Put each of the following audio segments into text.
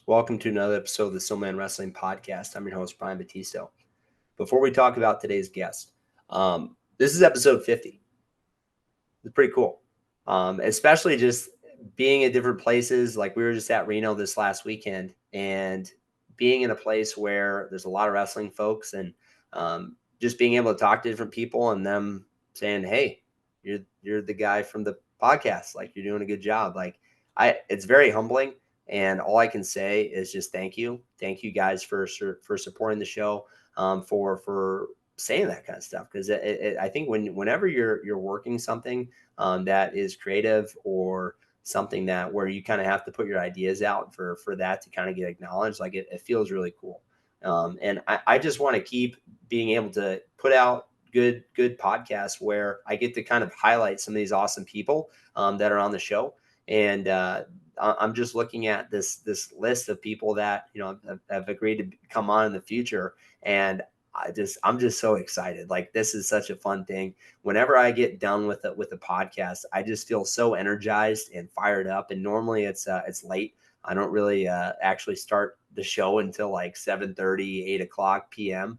Welcome to another episode of the Soulman Wrestling Podcast. I'm your host, Brian Battisto. Before we talk about today's guest, this is episode 50. It's pretty cool, especially just being at different places. Like we were just at Reno this last weekend and being in a place where there's a lot of wrestling folks and just being able to talk to different people and them saying, hey, you're the guy from the podcast. Like you're doing a good job. It's very humbling. And all I can say is just thank you. Thank you guys for supporting the show, for saying that kind of stuff. Because I think whenever you're working something that is creative or something that where you kind of have to put your ideas out for that to kind of get acknowledged, like it feels really cool. And I just want to keep being able to put out good podcasts where I get to kind of highlight some of these awesome people that are on the show. And I'm just looking at this list of people that have agreed to come on in the future, and I'm just so excited. Like this is such a fun thing. Whenever I get done with the podcast, I just feel so energized and fired up. And normally it's late. I don't really actually start the show until like 7:30, 8 o'clock p.m.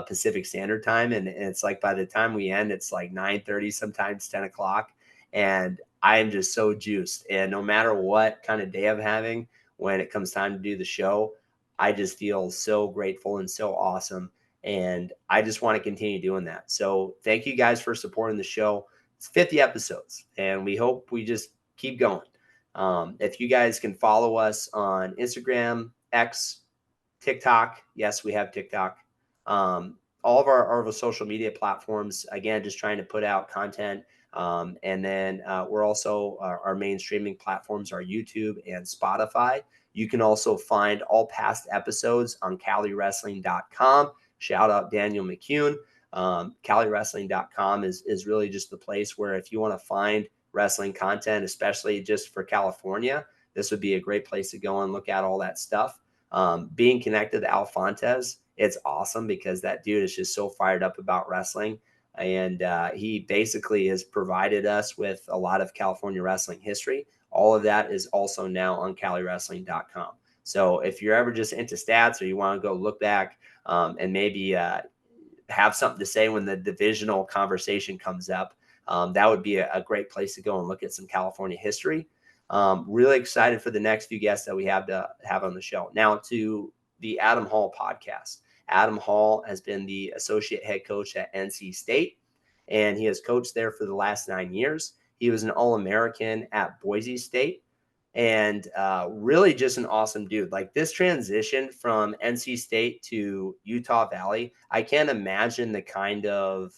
Pacific Standard Time, and it's like by the time we end, it's like 9:30, sometimes 10 o'clock, and I am just so juiced. And no matter what kind of day I'm having, when it comes time to do the show, I just feel so grateful and so awesome. And I just want to continue doing that. So thank you guys for supporting the show. It's 50 episodes, and we hope we just keep going. If you guys can follow us on Instagram, X, TikTok. Yes, we have TikTok. All of our social media platforms, again, just trying to put out content. And then we're also, our main streaming platforms are YouTube and Spotify. You can also find all past episodes on CaliWrestling.com. Shout out Daniel McCune. CaliWrestling.com is really just the place where if you want to find wrestling content, especially just for California, this would be a great place to go and look at all that stuff. Being connected to Al Fontes, it's awesome because that dude is just so fired up about wrestling. And he basically has provided us with a lot of California wrestling history. All of that is also now on CaliWrestling.com. So if you're ever just into stats or you want to go look back and maybe have something to say when the divisional conversation comes up, that would be a great place to go and look at some California history. Really excited for the next few guests that we have to have on the show. Now to the Adam Hall podcast. Adam Hall has been the associate head coach at NC State, and he has coached there for the last 9 years. He was an All-American at Boise State, and really just an awesome dude. Like this transition from NC State to Utah Valley, I can't imagine the kind of,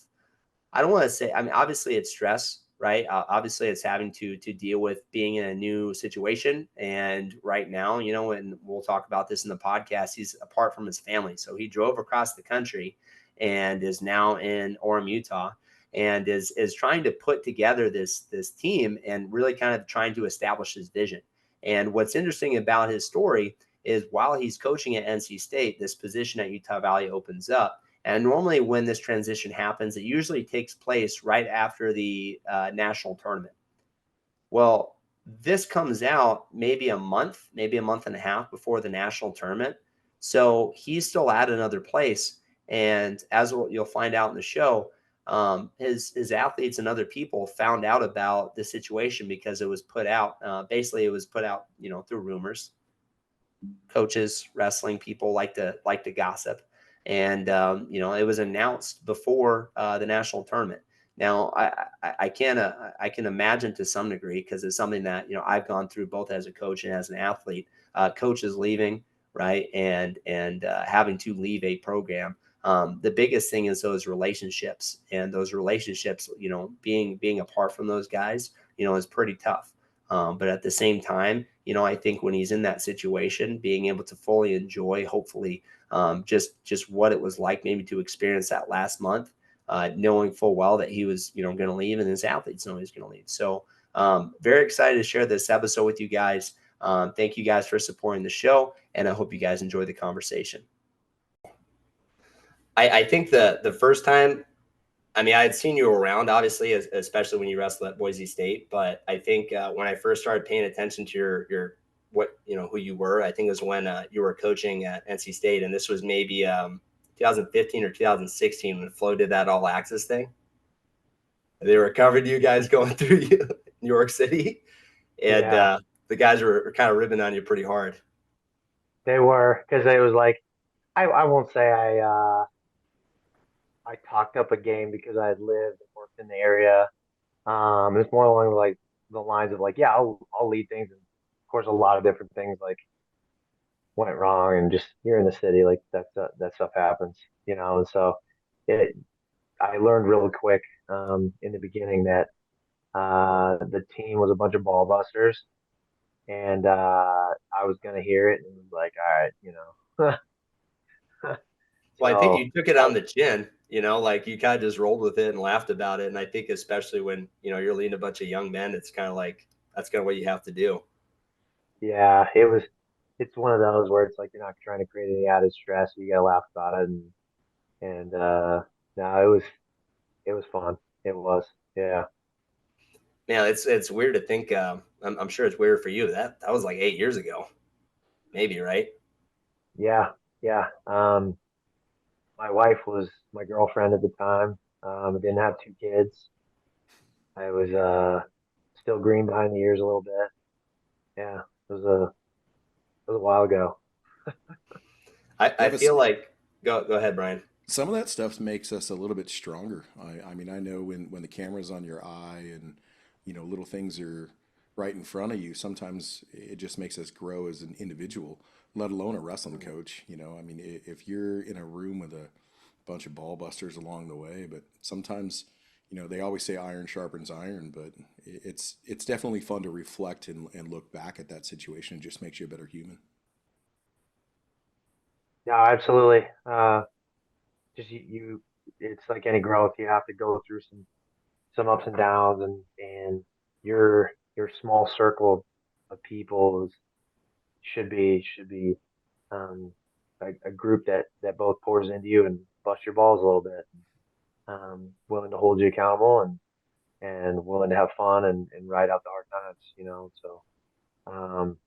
I don't want to say, I mean, obviously it's stress, right? Obviously it's having to deal with being in a new situation. And right now, and we'll talk about this in the podcast, he's apart from his family. So he drove across the country and is now in Orem, Utah, and is trying to put together this team and really kind of trying to establish his vision. And what's interesting about his story is while he's coaching at NC State, this position at Utah Valley opens up. And normally when this transition happens, it usually takes place right after the national tournament. Well, this comes out maybe a month and a half before the national tournament. So he's still at another place. And as you'll find out in the show, his athletes and other people found out about the situation because it was put out. Basically, it was put out, through rumors. Coaches, wrestling people like to gossip. And, it was announced before the national tournament. Now, I can imagine to some degree, because it's something that, I've gone through both as a coach and as an athlete, coaches leaving, right, and having to leave a program. The biggest thing is those relationships, and those relationships, being apart from those guys, is pretty tough. But at the same time, I think when he's in that situation, being able to fully enjoy, hopefully, just what it was like maybe to experience that last month, knowing full well that he was, going to leave, and his athletes know he's going to leave. So very excited to share this episode with you guys. Thank you guys for supporting the show, and I hope you guys enjoy the conversation. I think the first time, I mean, I had seen you around, obviously, especially when you wrestled at Boise State. But I think when I first started paying attention to your what who you were. I think it was when you were coaching at NC State, and this was maybe 2015 or 2016 when Flo did that all access thing. They recovered you guys going through New York City, and Yeah, the guys were kind of ribbing on you pretty hard. they were because it was like I won't say I talked up a game because I had lived and worked in the area. It's more along like the lines of like, yeah, I'll lead things, and of course, a lot of different things like went wrong, and just you're in the city, like that stuff happens, and so it I learned really quick in the beginning that the team was a bunch of ball busters, and I was gonna hear it and was like, all right, Well, I think so you took it I, on the chin, like you kind of just rolled with it and laughed about it. And I think especially when, you're leading a bunch of young men, it's kind of like that's kind of what you have to do. yeah, it's one of those where it's like you're not trying to create any added stress. You gotta laugh about it, and no, it was fun. It was, yeah, Man, it's weird to think. I'm sure it's weird for you. That was like 8 years ago, maybe, right? yeah, yeah. My wife was my girlfriend at the time. I didn't have two kids. I was still green behind the ears a little bit. Yeah, it was a while ago. I Yeah, feel like go ahead, Brian. some of that stuff makes us a little bit stronger. I mean, I know when the camera's on your eye and little things are right in front of you. Sometimes it just makes us grow as an individual, let alone a wrestling coach. I mean, if you're in a room with a bunch of ball busters along the way, but sometimes they always say iron sharpens iron, but it's definitely fun to reflect and look back at that situation. It just makes you a better human. Yeah, absolutely. Just it's like any growth. You have to go through some ups and downs, and your small circle of people should be um, a group that both pours into you and busts your balls a little bit, willing to hold you accountable and willing to have fun and ride out the hard times, So um,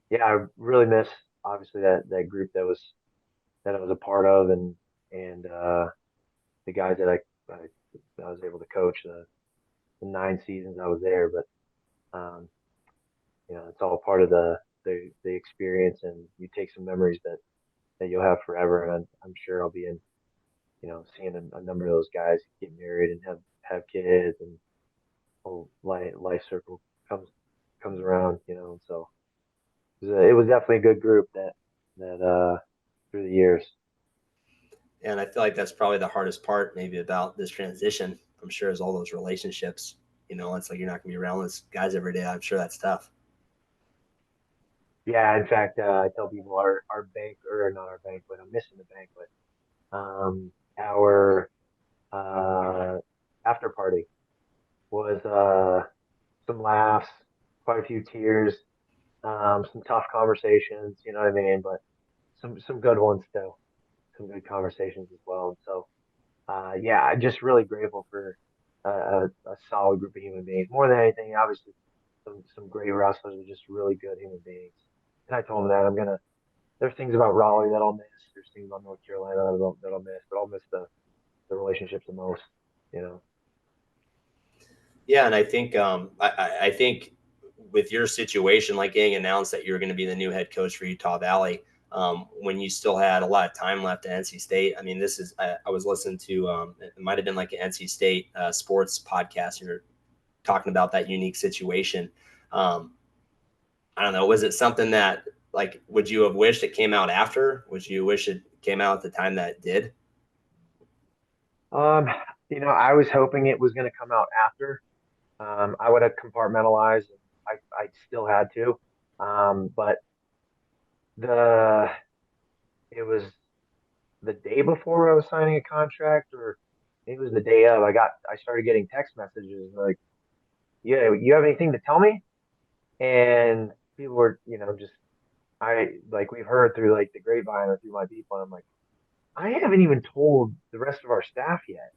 yeah, I really miss obviously that group that I was a part of, and the guys that I was able to coach the 9 seasons I was there. But it's all part of the experience, and you take some memories that you'll have forever. And I'm sure I'll be in seeing a number of those guys get married and have kids, and whole life circle comes around. So it was definitely a good group that through the years. And I feel like that's probably the hardest part, maybe about this transition. I'm sure is all those relationships. It's like you're not gonna be around those guys every day. I'm sure that's tough. Yeah, in fact, I tell people our bank, or not our banquet, I'm missing the banquet. Our uh, after party was some laughs, quite a few tears, some tough conversations. You know what I mean? But some good ones too, some good conversations as well. And so, yeah, I'm just really grateful for a solid group of human beings. More than anything, obviously, some great wrestlers are just really good human beings. And I told them that I'm gonna. There's things about Raleigh that I'll miss. There's things about North Carolina that I'll miss, but I'll miss the relationships the most. You know. Yeah, and I think I think with your situation, like getting announced that you're going to be the new head coach for Utah Valley, when you still had a lot of time left at NC State. I mean, this is I was listening to it might have been like an NC State sports podcast. You're talking about that unique situation. Um, I don't know. Was it something that like would you have wished it came out after? Would you wish it came out at the time that it did? Um, I was hoping it was going to come out after. I would have compartmentalized. I still had to. But the it was the day before I was signing a contract, or it was the day of. I started getting text messages like, "Yeah, you have anything to tell me?" And people were, just like we've heard through like the grapevine or through my people. And I'm like, I haven't even told the rest of our staff yet.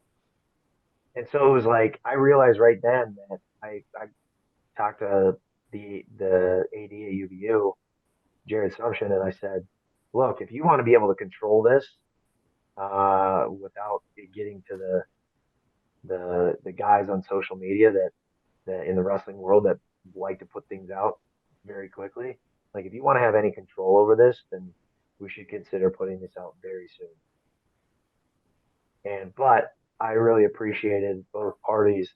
And so it was like I realized right then that I talked to the AD at UVU, Jared Sumption, and I said, look, if you want to be able to control this without it getting to the guys on social media that in the wrestling world that like to put things out very quickly, like if you want to have any control over this, then we should consider putting this out very soon. But I really appreciated both parties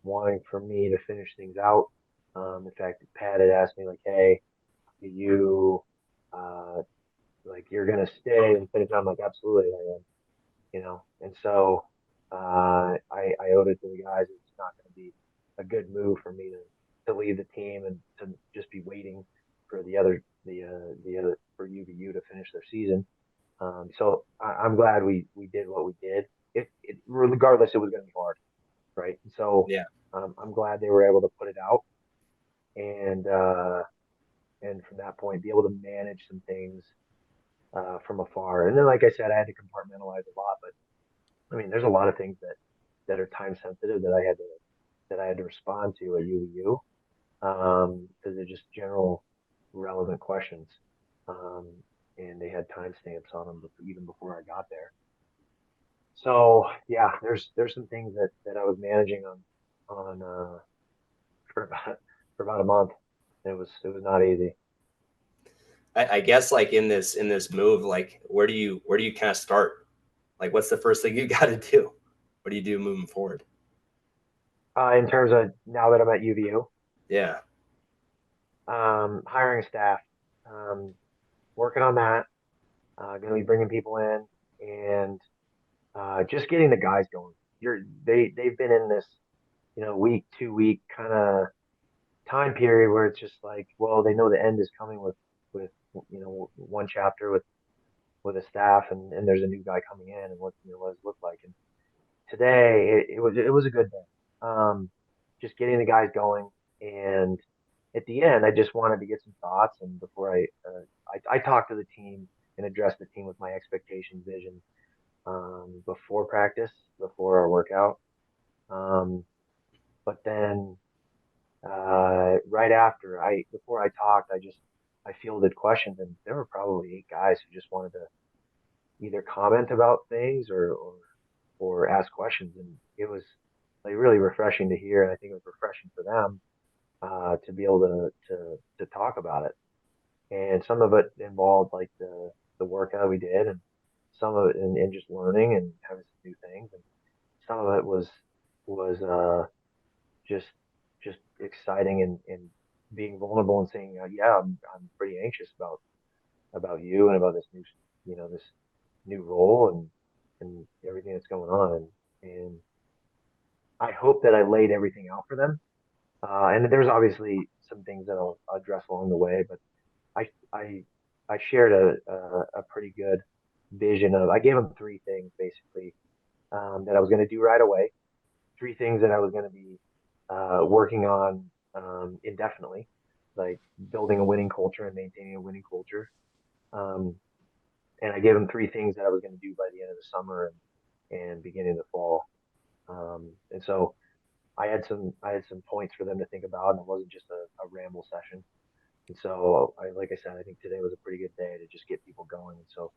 wanting for me to finish things out. In fact, Pat had asked me like, "Hey, do you uh, like you're gonna stay and finish?" I'm like, "Absolutely, I am." And so I owed it to the guys. It's not going to be a good move for me to leave the team and to just be waiting for the other for UVU to finish their season. So I'm glad we did what we did. Regardless, it was going to be hard, right? So Yeah. I'm glad they were able to put it out and from that point be able to manage some things from afar. And then, like I said, I had to compartmentalize a lot, but I mean, there's a lot of things that are time sensitive that I had to respond to at UVU because they're just general relevant questions, um, and they had timestamps on them even before I got there. So yeah, there's some things that I was managing on for about a month. It was not easy. I guess like in this move, like where do you kind of start? Like what's the first thing you got to do? What do you do moving forward? In terms of now that I'm at UVU, Yeah. hiring staff, um, working on that. Going to be bringing people in and just getting the guys going. They've been in this week 2 week kind of time period where it's just like, well, they know the end is coming with one chapter with a staff and there's a new guy coming in and what does it look like. And today it was a good day. Just getting the guys going and at the end I just wanted to get some thoughts and before I talked to the team and addressed the team with my expectations, vision before practice, before our workout. Um, but then right after before I talked, I fielded questions, and there were probably 8 guys who just wanted to either comment about things or ask questions, and it was like really refreshing to hear, and I think it was refreshing for them to be able to talk about it. And some of it involved like the workout we did, and some of it in just learning and having some new things, and some of it was just just exciting and being vulnerable and saying, yeah, I'm pretty anxious about you and about this this new role and everything that's going on, and I hope that I laid everything out for them. And there's obviously some things that I'll address along the way, but I I I shared a pretty good vision of I gave them 3 things basically that I was going to do right away, 3 things that I was going to be working on indefinitely, like building a winning culture and maintaining a winning culture. Um, and I gave them 3 things that I was going to do by the end of the summer and beginning of the fall. And so I had some points for them to think about, and it wasn't just a ramble session. And so like I said, I think today was a pretty good day to just get people going. And so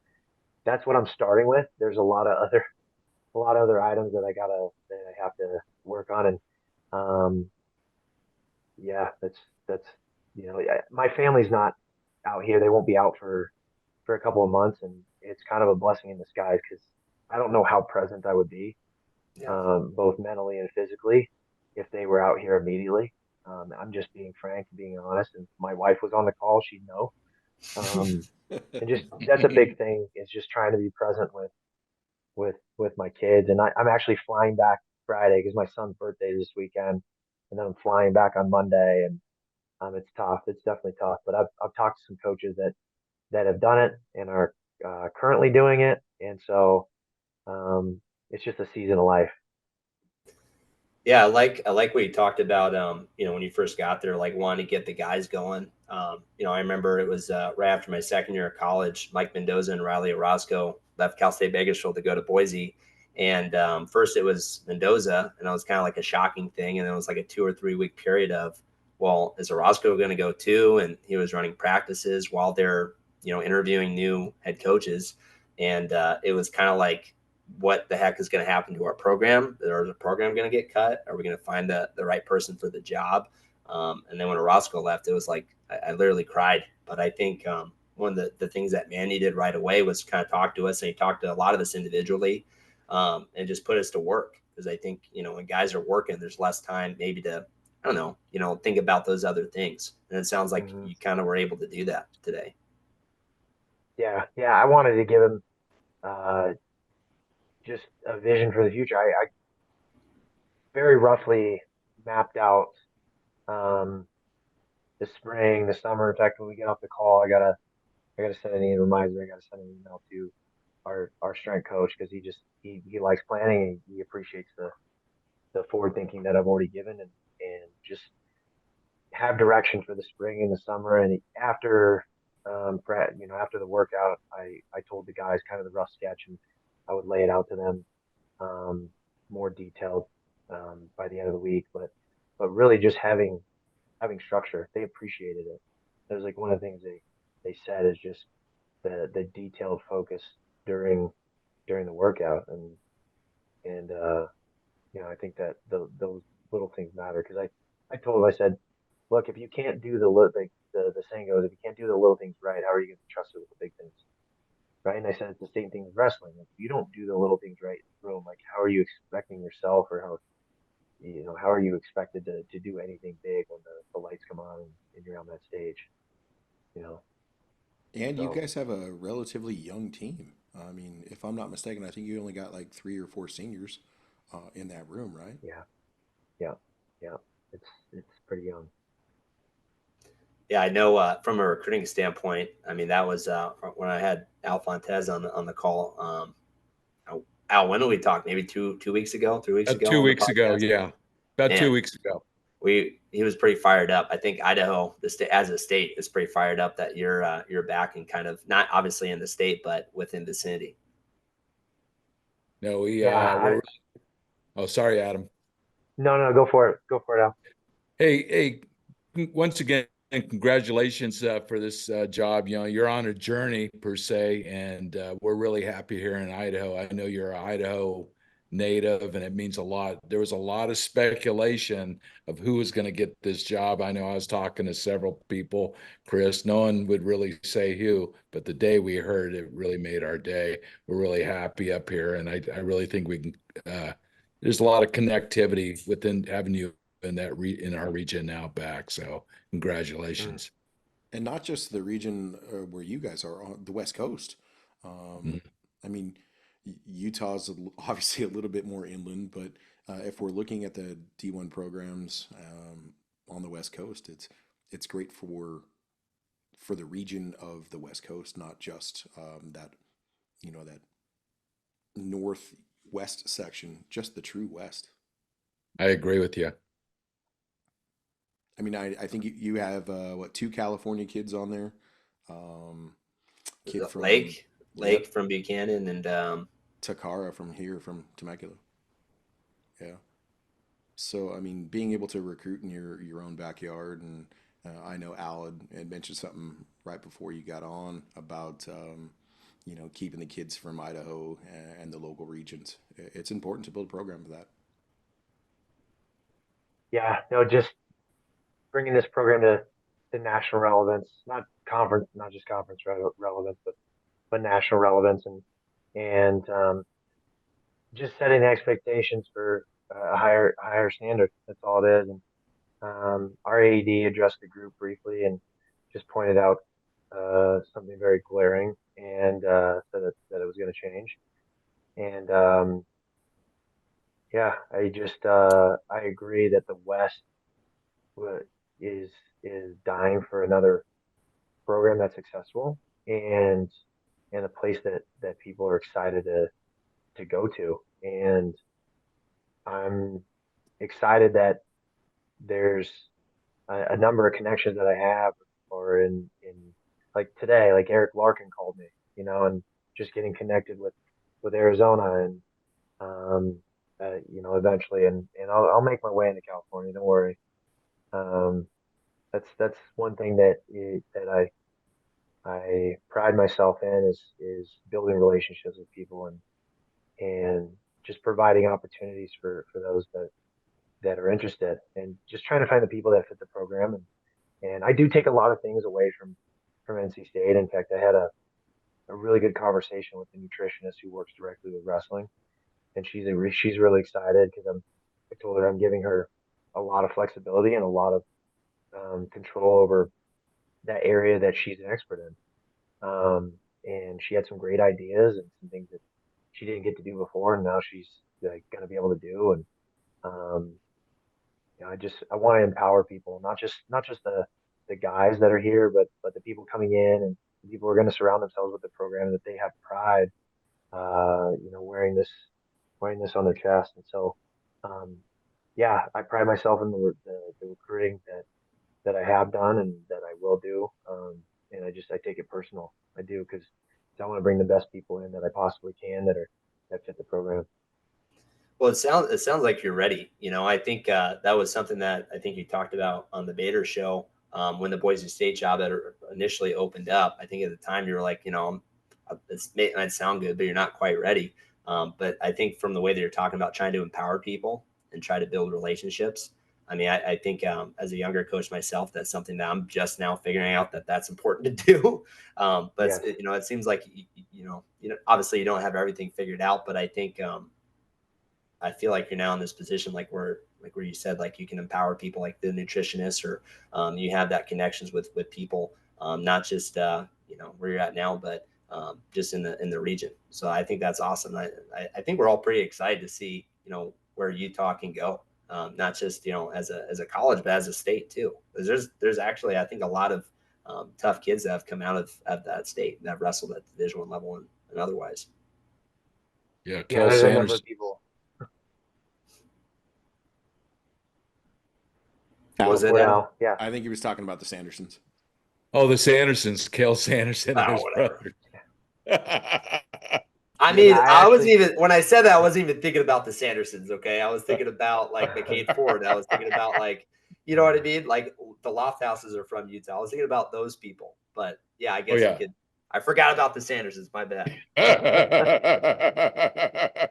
that's what I'm starting with. There's a lot of other items that I have to work on, and um, yeah, that's my family's not out here. They won't be out for a couple of months, and it's kind of a blessing in disguise because I don't know how present I would be, Yeah. both mentally and physically, if they were out here immediately. I'm just being frank, being honest, and if my wife was on the call, she'd know. Um, and just that's a big thing is just trying to be present with my kids. And I'm actually flying back Friday because my son's birthday is this weekend, and then I'm flying back on Monday. And it's tough. It's definitely tough. But I've talked to some coaches that have done it and are currently doing it, and so it's just a season of life. Yeah, I like what you talked about. When you first got there, like wanting to get the guys going. I remember it was right after my second year of college. Mike Mendoza and Riley Orozco left Cal State Bakersfield to go to Boise, and first it was Mendoza, and it was kind of like a shocking thing, and then it was like a 2 or 3 week period of well, is Orozco going to go too? And he was running practices while they're, interviewing new head coaches. And it was kind of like, what the heck is going to happen to our program? Is the program going to get cut? Are we going to find the right person for the job? And then when Orozco left, it was like, I literally cried. But I think one of the things that Manny did right away was kind of talk to us, and he talked to a lot of us individually, and just put us to work. Because I think, when guys are working, there's less time maybe to, I don't know, think about those other things. And it sounds like you kind of were able to do that today. Yeah. I wanted to give him just a vision for the future. I very roughly mapped out um, the spring, the summer. In fact, when we get off the call, I gotta send an reminder. I gotta send an email to our strength coach because he likes planning. And he appreciates the forward thinking that I've already given, and just have direction for the spring and the summer. And after after the workout, I told the guys kind of the rough sketch, and I would lay it out to them more detailed by the end of the week. But really just having structure, they appreciated it. That was like one of the things they said is just the detailed focus during the workout, and I think that those little things matter because I told him, I said, look, if you can't do the saying goes, if you can't do the little things right, how are you going to trust it with the big things, right? And I said it's the same thing with wrestling. Like, if you don't do the little things right in the room, like how are you expecting yourself, or how are you expected to do anything big when the lights come on and you're on that stage, you know? And you So guys have a relatively young team. I mean, if I'm not mistaken, I think you only got like 3 or 4 seniors in that room, right? yeah, yeah, yeah. It's pretty young. Yeah, I know from a recruiting standpoint, I mean, that was when I had Al Fontes on the call. Al, when did we talk? Maybe 2 weeks ago, 3 weeks ago Two on the weeks ago, podcast. yeah, about Man, 2 weeks ago. he was pretty fired up. I think Idaho, the state as a state, is pretty fired up that you're back and kind of not obviously in the state, but within vicinity. No, Yeah, we're. Oh, sorry, Adam. no, go for it, Al. Hey, once again, congratulations for this job. You're on a journey per se, and we're really happy here in Idaho. I know you're an Idaho native, and it means a lot. There was a lot of speculation of who was going to get this job. I know I was talking to several people, Chris. No one would really say who, but the day we heard it really made our day. We're really happy up here, and I really think we can. There's a lot of connectivity within having you in our region now back. So Mm. congratulations. And not just the region where you guys are on the West Coast. Um, Mhm. I mean, Utah's obviously a little bit more inland, but if we're looking at the D1 programs on the West Coast, it's great for the region of the West Coast, not just that northwest section, just the true West. I agree with you. I mean, I think you have what, 2 California kids on there. Um, Kid from, Lake yep, from Buchanan, and Takara from here from Temecula. Yeah. So I mean, being able to recruit in your own backyard, and I know Al had mentioned something right before you got on about keeping the kids from Idaho and the local regions. It's important to build a program for that. Yeah, no, just bringing this program to national relevance, not just conference relevance, but national relevance, and just setting expectations for a higher standard. That's all it is. And our AED addressed the group briefly and just pointed out something very glaring, and said that it was going to change. And yeah, I agree that the West wa- is dying for another program that's successful, and a place that people are excited to go to. And I'm excited that there's a number of connections that I have, or in like today, like Eric Larkin called me, and just getting connected with Arizona, and eventually, and I'll make my way into California. Don't worry. Um, that's one thing that I pride myself in is building relationships with people and just providing opportunities for those that are interested and just trying to find the people that fit the program and I do take a lot of things away from NC State. In fact, I had a really good conversation with the nutritionist who works directly with wrestling, and she's really excited because I told her I'm giving her a lot of flexibility and a lot of control over that area that she's an expert in. And she had some great ideas and some things that she didn't get to do before, and now she's like going to be able to do. And um, I want to empower people, not just the guys that are here, but the people coming in and the people who are going to surround themselves with the program that they have pride, wearing this on their chest. And so, um, yeah, I pride myself in the recruiting that I have done and that I will do. And I take it personal. I do because I want to bring the best people in that I possibly can that fit the program. Well, it sounds like you're ready. I think that was something that I think you talked about on the Bader show when the Boise State job had initially opened up. I think at the time you were like, it might sound good, but you're not quite ready. But I think from the way that you're talking about trying to empower people and try to build relationships, I mean, I think as a younger coach myself, that's something that I'm just now figuring out that's important to do. But Yes. it seems like obviously you don't have everything figured out, but I think I feel like you're now in this position, where you said, like you can empower people, like the nutritionist, or you have that connections with people, not just where you're at now, but just in the region. So I think that's awesome. I think we're all pretty excited to see where Utah can go, not just as a college, but as a state too. Because there's actually, I think, a lot of tough kids that have come out of that state that have wrestled at the Division I level and otherwise. Yeah, Yeah, Kel there's a number Sanders. of people. Was Al, it? What Al? Yeah. I think he was talking about the Sandersons. Oh, the Sandersons, Kel Sanderson and Oh, his whatever. brother. I Yeah, mean, I I wasn't actually even when I said that, I wasn't even thinking about the Sandersons. Okay, I was thinking about like McCain Ford. I was thinking about you know what I mean? Like the Loft Houses are from Utah. I was thinking about those people. But yeah, I Oh guess you yeah. could. I forgot about the Sandersons. My bad.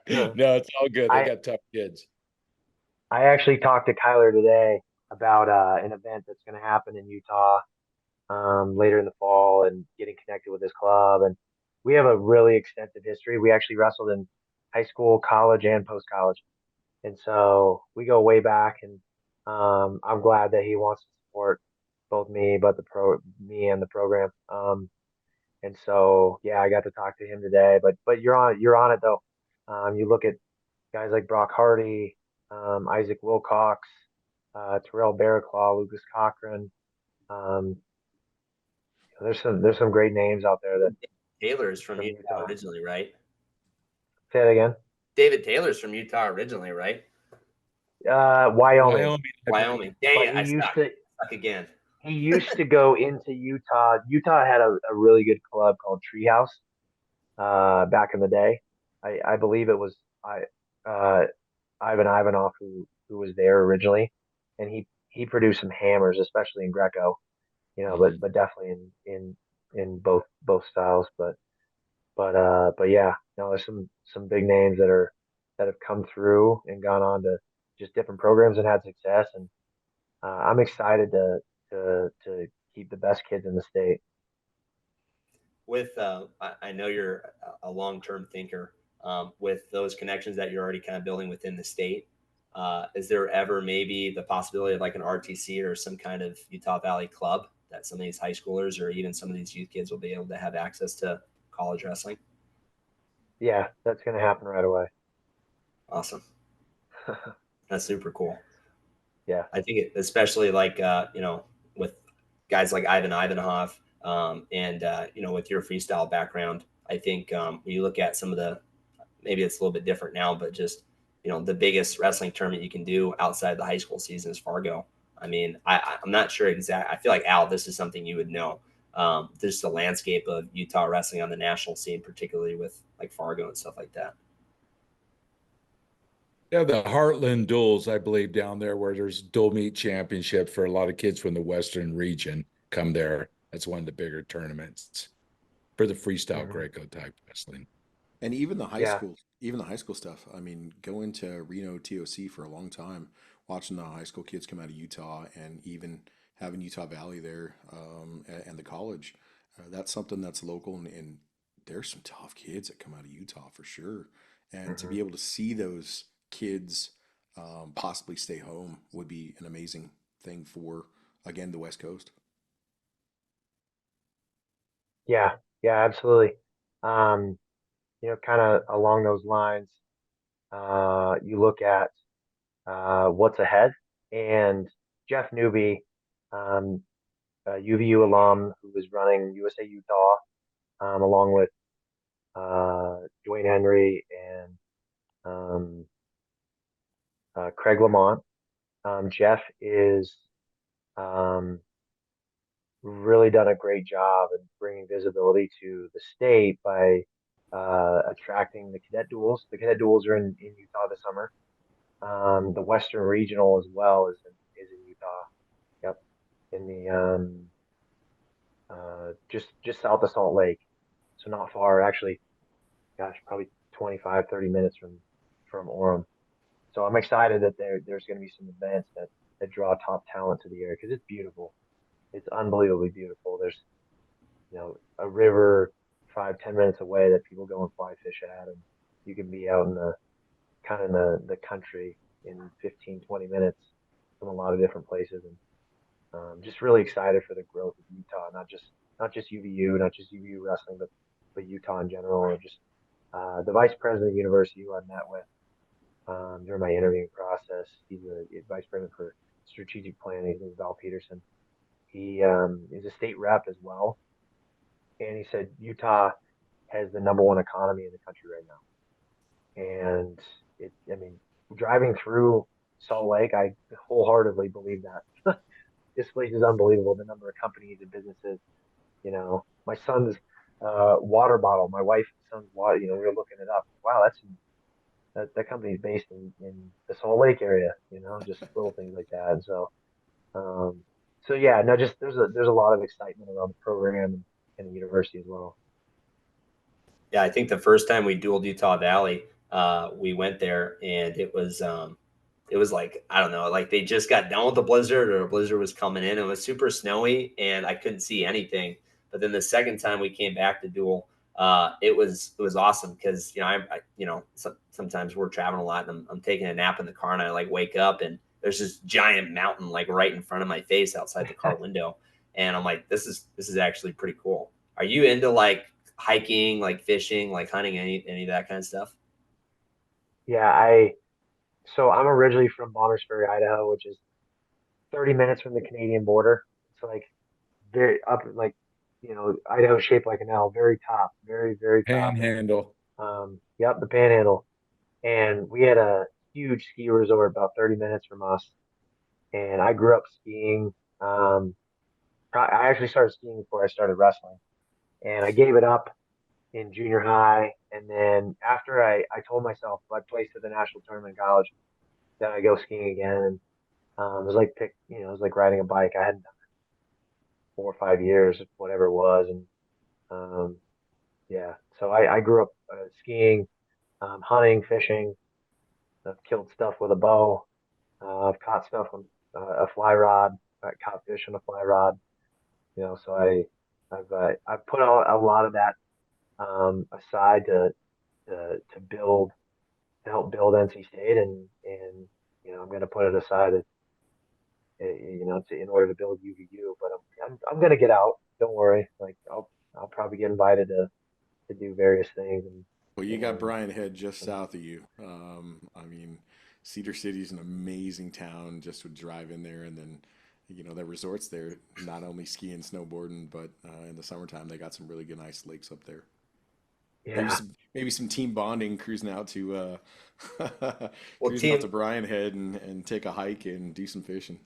No, it's all good. They I got tough kids. I actually talked to Kyler today about an event that's going to happen in Utah later in the fall and getting connected with this club. And we have a really extensive history. We actually wrestled in high school, college, and post college. And so we go way back. And I'm glad that he wants to support both me and the program. And so, yeah, I got to talk to him today. But you're on it though. You look at guys like Brock Hardy, Isaac Wilcox, Terrell Barraclaw, Lucas Cochran. Um, there's some great names out there that Taylor is from from Utah Utah. originally, right? Say that again. David Taylor's from Utah originally, right? Wyoming, Wyoming, I believe. Wyoming. Dang but it, I stuck again. he used to go into Utah. Utah had a really good club called Treehouse back in the day. I believe it was uh, Ivan Ivanov who was there originally, and he produced some hammers, especially in Greco. But definitely in both styles. But yeah, no, there's some big names that have come through and gone on to just different programs and had success, and I'm excited to keep the best kids in the state. With I know you're a long-term thinker. With those connections that you're already kind of building within the state, is there ever maybe the possibility of like an RTC or some kind of Utah Valley club that some of these high schoolers or even some of these youth kids will be able to have access to college wrestling? Yeah, that's gonna happen right away. Awesome. That's super cool. Yeah, I think especially like with guys like Ivan Ivanhoff, and with your freestyle background, I think when you look at some of the, maybe it's a little bit different now, but just the biggest wrestling tournament you can do outside the high school season is Fargo. I mean, I'm not sure exact. I feel like Al, this is something you would know. There's the landscape of Utah wrestling on the national scene, particularly with like Fargo and stuff like that. Yeah, the Heartland duels, I believe, down there where there's dual meet championship for a lot of kids from the Western region come there. That's one of the bigger tournaments for the freestyle Hmm. Greco type wrestling. And Yeah. even the high school stuff. I mean, going to Reno TOC for a long time, watching the high school kids come out of Utah, and even having Utah Valley there, and the college. That's something that's local, and there's some tough kids that come out of Utah for sure. And to Hmm. be able to see those kids possibly stay home would be an amazing thing for, again, the West Coast. Yeah. Yeah. Absolutely. Um, kind of along those lines, you look at what's ahead, and Jeff Newby, um, a UVU alum who was running USA Utah, along with Dwayne Henry and um, Craig Lamont. Jeff is um, really done a great job in bringing visibility to the state by attracting the cadet duels. The cadet duels are in Utah this summer. The Western Regional as well is in Utah. Yep, in the just south of Salt Lake, so not far. Actually, gosh, probably 25, 30 minutes from Orem. So I'm excited that there's going to be some events that draw top talent to the area because it's beautiful. It's unbelievably beautiful. There's a river 5, 10 minutes away that people go and fly fish at, and you can be out in the kind of in the country in 15, 20 minutes from a lot of different places, and just really excited for the growth of Utah, not just UVU, not just UVU wrestling, but Utah in general, and just the vice president of the university who I met with during my interviewing process. He's a vice president for strategic planning. His name is Val Peterson. He is a state rep as well, and he said Utah has the number one economy in the country right now. And I mean, driving through Salt Lake, I wholeheartedly believe that. This place is unbelievable. The number of companies and businesses. My son's water bottle, my wife's son's water. We were looking it up. Wow, that company is based in the Salt Lake area. Just little things like that. And um, so yeah, no, just there's a lot of excitement around the program and the university as well. Yeah, I think the first time we dueled Utah Valley, we went there and it was like, I don't know, like they just got done with the blizzard or a blizzard was coming in. It was super snowy and I couldn't see anything. But then the second time we came back to duel, it was awesome because sometimes we're traveling a lot and I'm taking a nap in the car and I like wake up and there's this giant mountain like right in front of my face outside the car window, and I'm like, this is actually pretty cool. Are you into like hiking, like fishing, like hunting, any of that kind of stuff? Yeah, so I'm originally from Bonners Ferry, Idaho, which is 30 minutes from the Canadian border. It's like very up, like Idaho shaped like an L, very top, very very top. And Panhandle. yep, the Panhandle. And we had a huge ski resort about 30 minutes from us. And I grew up skiing. Um, I actually started skiing before I started wrestling, and I gave it up in junior high. And then after I told myself if I placed at the national tournament in college, then I go skiing again. And it was like it was like riding a bike. I hadn't done 4 or 5 years, whatever it was, and um, yeah. So I grew up skiing, hunting, fishing. I've killed stuff with a bow. I've caught stuff on a fly rod. I caught fish on a fly rod. So I've put a lot of that aside to build to help build NC State, and I'm going to put it aside in order to build UVU. But I'm going to get out. Don't worry. Like I'll probably get invited to do various things, Well, you got and Bryan Head just south of you. I mean, Cedar City's an amazing town. Just would drive in there, and then, their resorts there, not only skiing, snowboarding, but in the summertime they got some really good nice lakes up there. yeah, Maybe some team bonding, cruising out to Well, cruising out to Bryan Head and take a hike and do some fishing.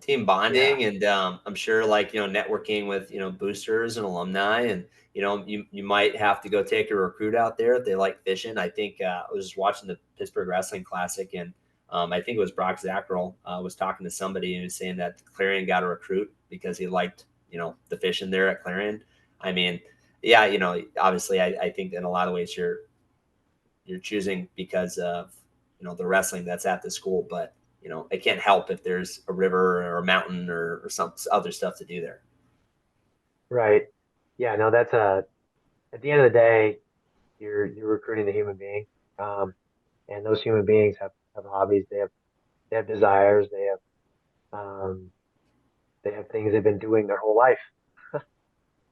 team bonding, and I'm sure, like, networking with, boosters and alumni, and you might have to go take a recruit out there if they like fishing. I think I was just watching the Pittsburgh Wrestling Classic, and I think it was Brock Zackrell was talking to somebody and was saying that Clarion got a recruit because he liked the fishing there at Clarion. I mean, yeah, obviously I think in a lot of ways you're choosing because of the wrestling that's at the school, but it can't help if there's a river or a mountain or some other stuff to do there. Right. Yeah, no, that's at the end of the day, you're recruiting the human being. And those human beings have hobbies, they have desires, um they have things they've been doing their whole life.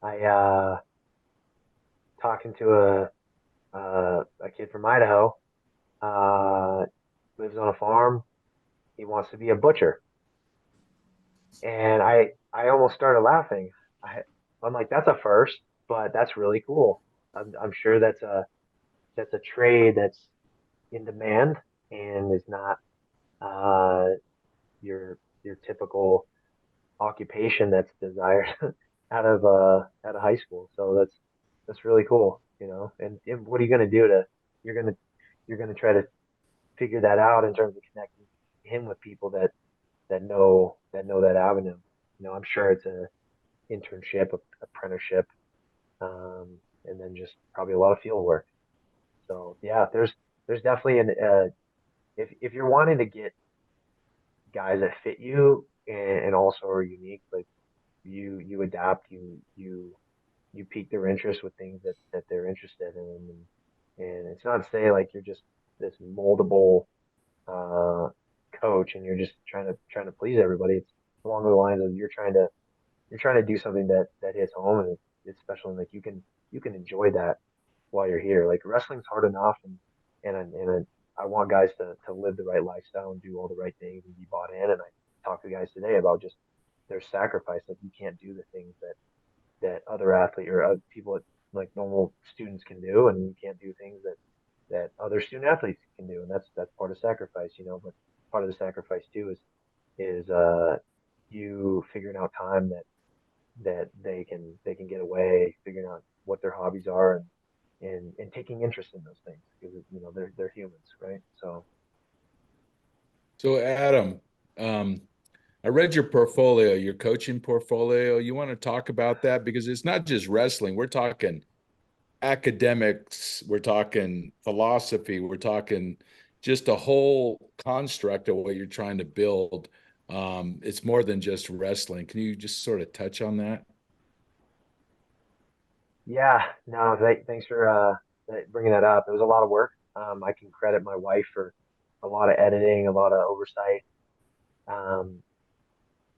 I talking to a kid from Idaho, uh lives on a farm. He wants to be a butcher. And I almost started laughing. I I'm like, that's a first, but that's really cool. I'm sure that's a trade that's in demand and is not uh, your typical occupation that's desired out of high school. So that's really cool, you know. And what are you going to do to you're gonna you're gonna try to figure that out in terms of connecting him with people that know that avenue. You know, I'm sure it's a internship, apprenticeship, and then just probably a lot of field work. So yeah, there's definitely if you're wanting to get guys that fit you and also are unique, like you adapt, you pique their interest with things that they're interested in, and it's not to say like you're just this moldable uh, coach and you're just trying to please everybody. It's along the lines of you're trying to do something that hits home, and it's special, and like you can enjoy that while you're here. Like wrestling's hard enough, and I want guys to live the right lifestyle and do all the right things and be bought in. And I talk to guys today about just their sacrifice. Like you can't do the things that other athlete or people like normal students can do, and you can't do things that other student athletes can do, and that's part of sacrifice, you know. But part of the sacrifice too is you figuring out time that they can get away, figuring out what their hobbies are, and taking interest in those things because they're humans, right? So So Adam, um, I read your portfolio, your coaching portfolio. You want to talk about that because it's not just wrestling. We're talking academics, we're talking philosophy, we're talking just a whole construct of what you're trying to build. It's more than just wrestling. Can you just sort of touch on that? yeah, no, thanks for bringing that up. It was a lot of work. I can credit my wife for a lot of editing, a lot of oversight. Um,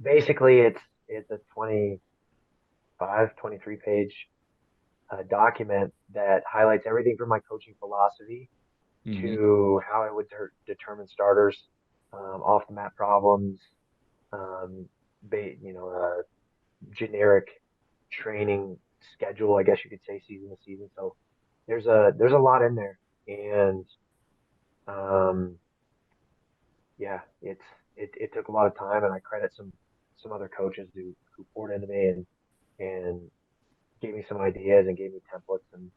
Basically, it's a 23 page document that highlights everything from my coaching philosophy Hmm. to how I would determine starters, off the mat problems, um, generic training schedule, I guess you could say, season to season. So there's a lot in there, and um, yeah, it took a lot of time, and I credit some other coaches who poured into me and gave me some ideas and gave me templates, and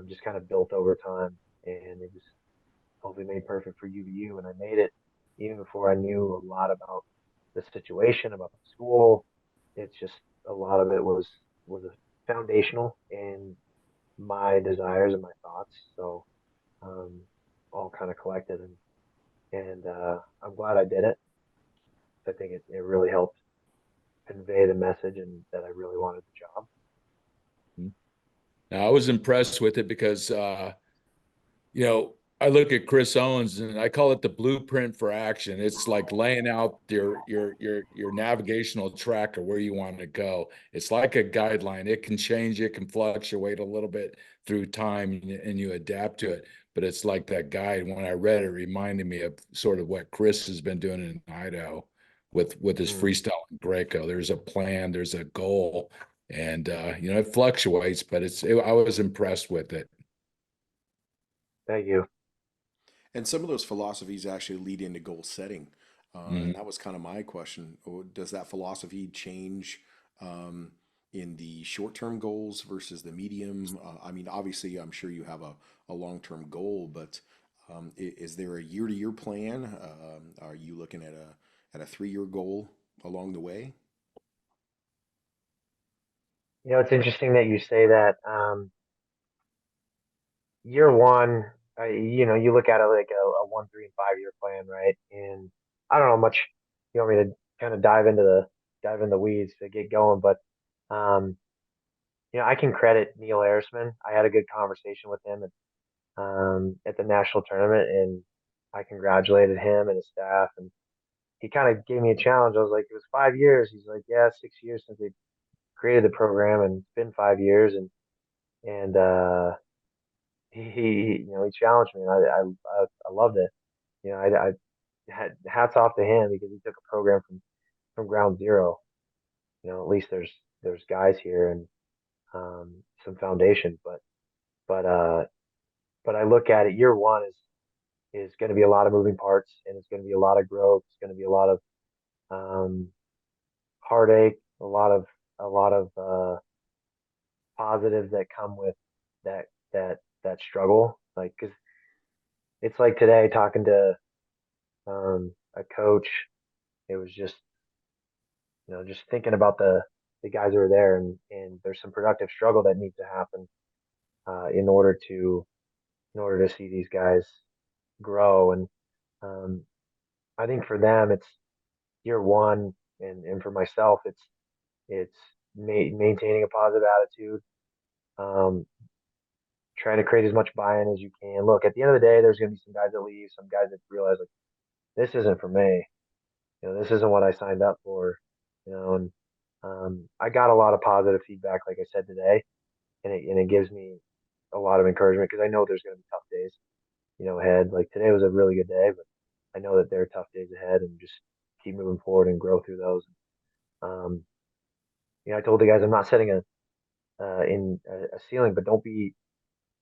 just kind of built over time, and it was hopefully made perfect for UVU. And I made it even before I knew a lot about the situation, about the school. It's just a lot of it was foundational in my desires and my thoughts. So um, all kind of collected, and I'm glad I did it. I think it really helped convey the message and that I really wanted the job. Now, I was impressed with it because you know, I look at Chris Owens and I call it the blueprint for action. It's like laying out your navigational track of where you want to go. It's like a guideline. It can change, it can fluctuate a little bit through time and you adapt to it. But it's like that guide. When I read it, it reminded me of sort of what Chris has been doing in Idaho with his Mm, freestyle and Greco. There's a plan, there's a goal, and it fluctuates, but I was impressed with it. thank you. And some of those philosophies actually lead into goal setting. And Mhm. that was kind of my question. Does that philosophy change in the short-term goals versus the medium? I mean, obviously, I'm sure you have a long-term goal, but is there a year-to-year plan? Are you looking at a 3-year goal along the way? It's interesting that you say that. Year one, you look at it like a 1, 3, and 5 year plan, right? And I don't know much. You want me to kind of dive in the weeds to get going, but um, I can credit Neil Arisman. I had a good conversation with him at the national tournament, and I congratulated him and his staff. And he kind of gave me a challenge. I was like, it was 5 years. He's like, yeah, 6 years since they created the program, and it's been 5 years, and he challenged me, and I loved it. I had hats off to him because he took a program from ground zero. At least there's guys here and some foundation, but but I look at it. Year one is going to be a lot of moving parts, and it's going to be a lot of growth. It's going to be a lot of um, heartache, a lot of positives that come with that struggle. Like, cause it's like today talking to a coach. It was just thinking about the guys who are there, and there's some productive struggle that needs to happen in order to see these guys grow. And um, I think for them, it's year one, and for myself, it's maintaining a positive attitude, um, trying to create as much buy-in as you can. Look, at the end of the day, there's going to be some guys that leave, some guys that realize like this isn't for me. This isn't what I signed up for. And I got a lot of positive feedback, like I said today, and it gives me a lot of encouragement because I know there's going to be tough days, ahead. Like today was a really good day, but I know that there are tough days ahead, and just keep moving forward and grow through those. Um, I told the guys I'm not setting a ceiling, but don't be.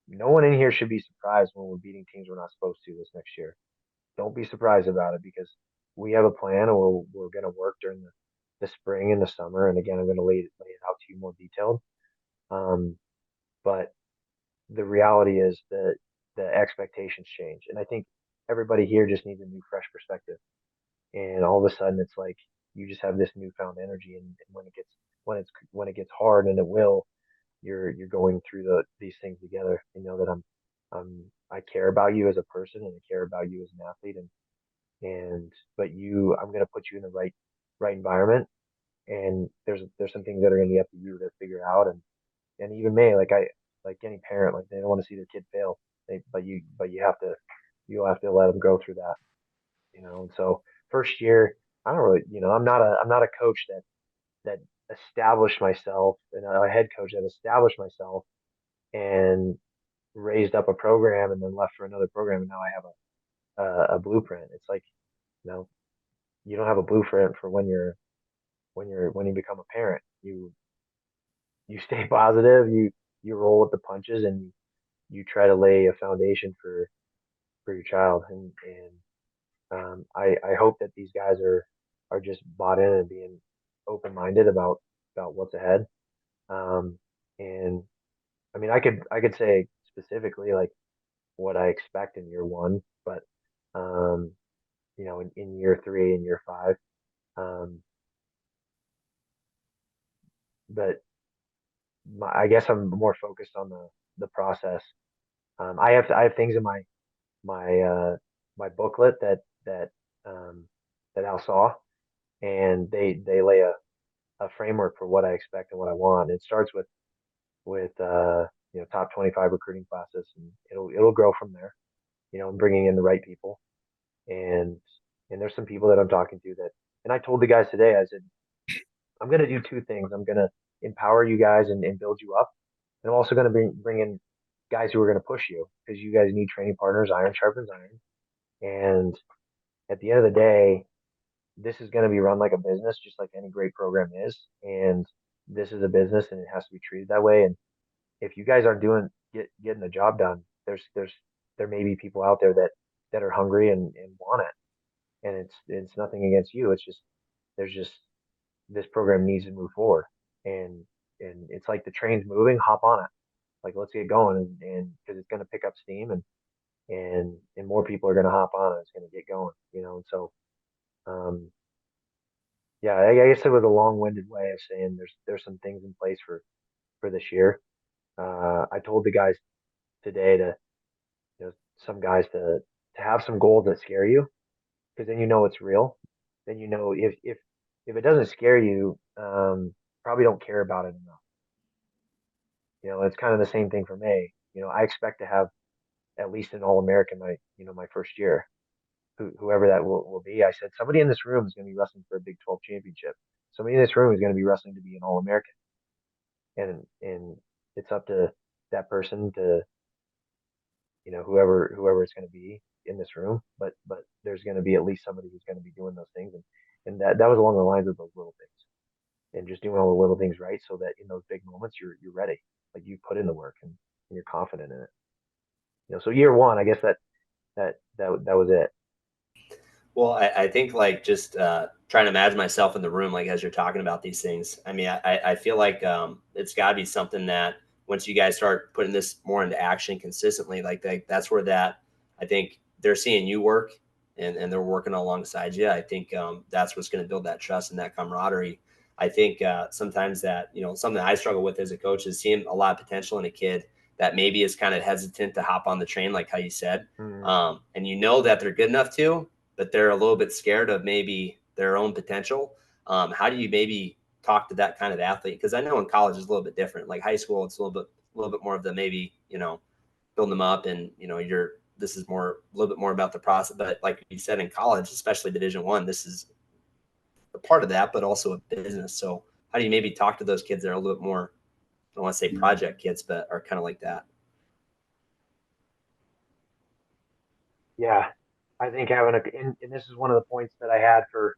No one in here should be surprised when we're beating teams we're not supposed to this next year. Don't be surprised about it because we have a plan, and we're going to work during the spring and the summer. And again, I'm going to lay it out to you more detailed. Um, but the reality is that the expectations change, and I think everybody here just needs a new, fresh perspective. And all of a sudden, it's like you just have this newfound energy, and when it gets hard, and it will, you're going through these things together. You know that I care about you as a person, and I care about you as an athlete, and but I'm going to put you in the right environment, and there's some things that are going to be up to you to figure out, and even me, like any parent, like they don't want to see their kid fail, but you'll have to let them go through that. And so first year, I don't really, I'm not a coach that established myself, and a head coach that established myself and raised up a program and then left for another program, and now I have a blueprint. It's like, you know you don't have a blueprint for when you become a parent. You stay positive, you roll with the punches, and you try to lay a foundation for your child. And I hope that these guys are just bought in and being open minded about what's ahead. Um, and I mean, I could say specifically like what I expect in year one, but um, in year three and year five. Um, but I guess I'm more focused on the process. I have things in my booklet um, that Al saw, and they lay a framework for what I expect and what I want. It starts with top 25 recruiting classes, and it'll grow from there. And bringing in the right people, and and there's some people that I'm talking to and I told the guys today, I said I'm gonna do two things. I'm gonna empower you guys and build you up, and I'm also gonna bring in guys who are gonna push you because you guys need training partners. Iron sharpens iron, and at the end of the day, this is going to be run like a business, just like any great program is. And this is a business, and it has to be treated that way. And if you guys aren't getting the job done, there may be people out there that are hungry and want it. and it's nothing against you. It's just there's just this program needs to move forward, and it's like the train's moving, hop on it. Like let's get going, and because it's going to pick up steam, and more people are going to hop on it. It's going to get going, And so, um, yeah, I guess it was a long-winded way of saying there's some things in place for this year. I told the guys today to, some guys to have some goals that scare you, because then it's real. Then if it doesn't scare you, probably don't care about it enough. It's kind of the same thing for me. I expect to have at least an All-American my first year, whoever that will be. I said somebody in this room is going to be wrestling for a Big 12 championship. Somebody in this room is going to be wrestling to be an All-American, and it's up to that person to, whoever it's going to be in this room. But there's going to be at least somebody who's going to be doing those things, and that was along the lines of those little things, and just doing all the little things right, so that in those big moments you're ready, like you put in the work, and you're confident in it. So year one, I guess that was it. Well, I think like just trying to imagine myself in the room, like as you're talking about these things. I mean, I feel like it's got to be something that once you guys start putting this more into action consistently, like that's where that I think they're seeing you work, and they're working alongside you. I think that's what's going to build that trust and that camaraderie. I think sometimes that, something I struggle with as a coach is seeing a lot of potential in a kid that maybe is kind of hesitant to hop on the train, like how you said. And that they're good enough to, but they're a little bit scared of maybe their own potential. How do you maybe talk to that kind of athlete? Because I know in college is a little bit different. Like high school, it's a little bit more of the maybe, building them up, and this is a little bit more about the process. But like you said, in college, especially Division I, this is a part of that, but also a business. So how do you maybe talk to those kids that are a little bit more, I don't want to say project kids, but are kind of like that? Yeah, I think and this is one of the points that I had for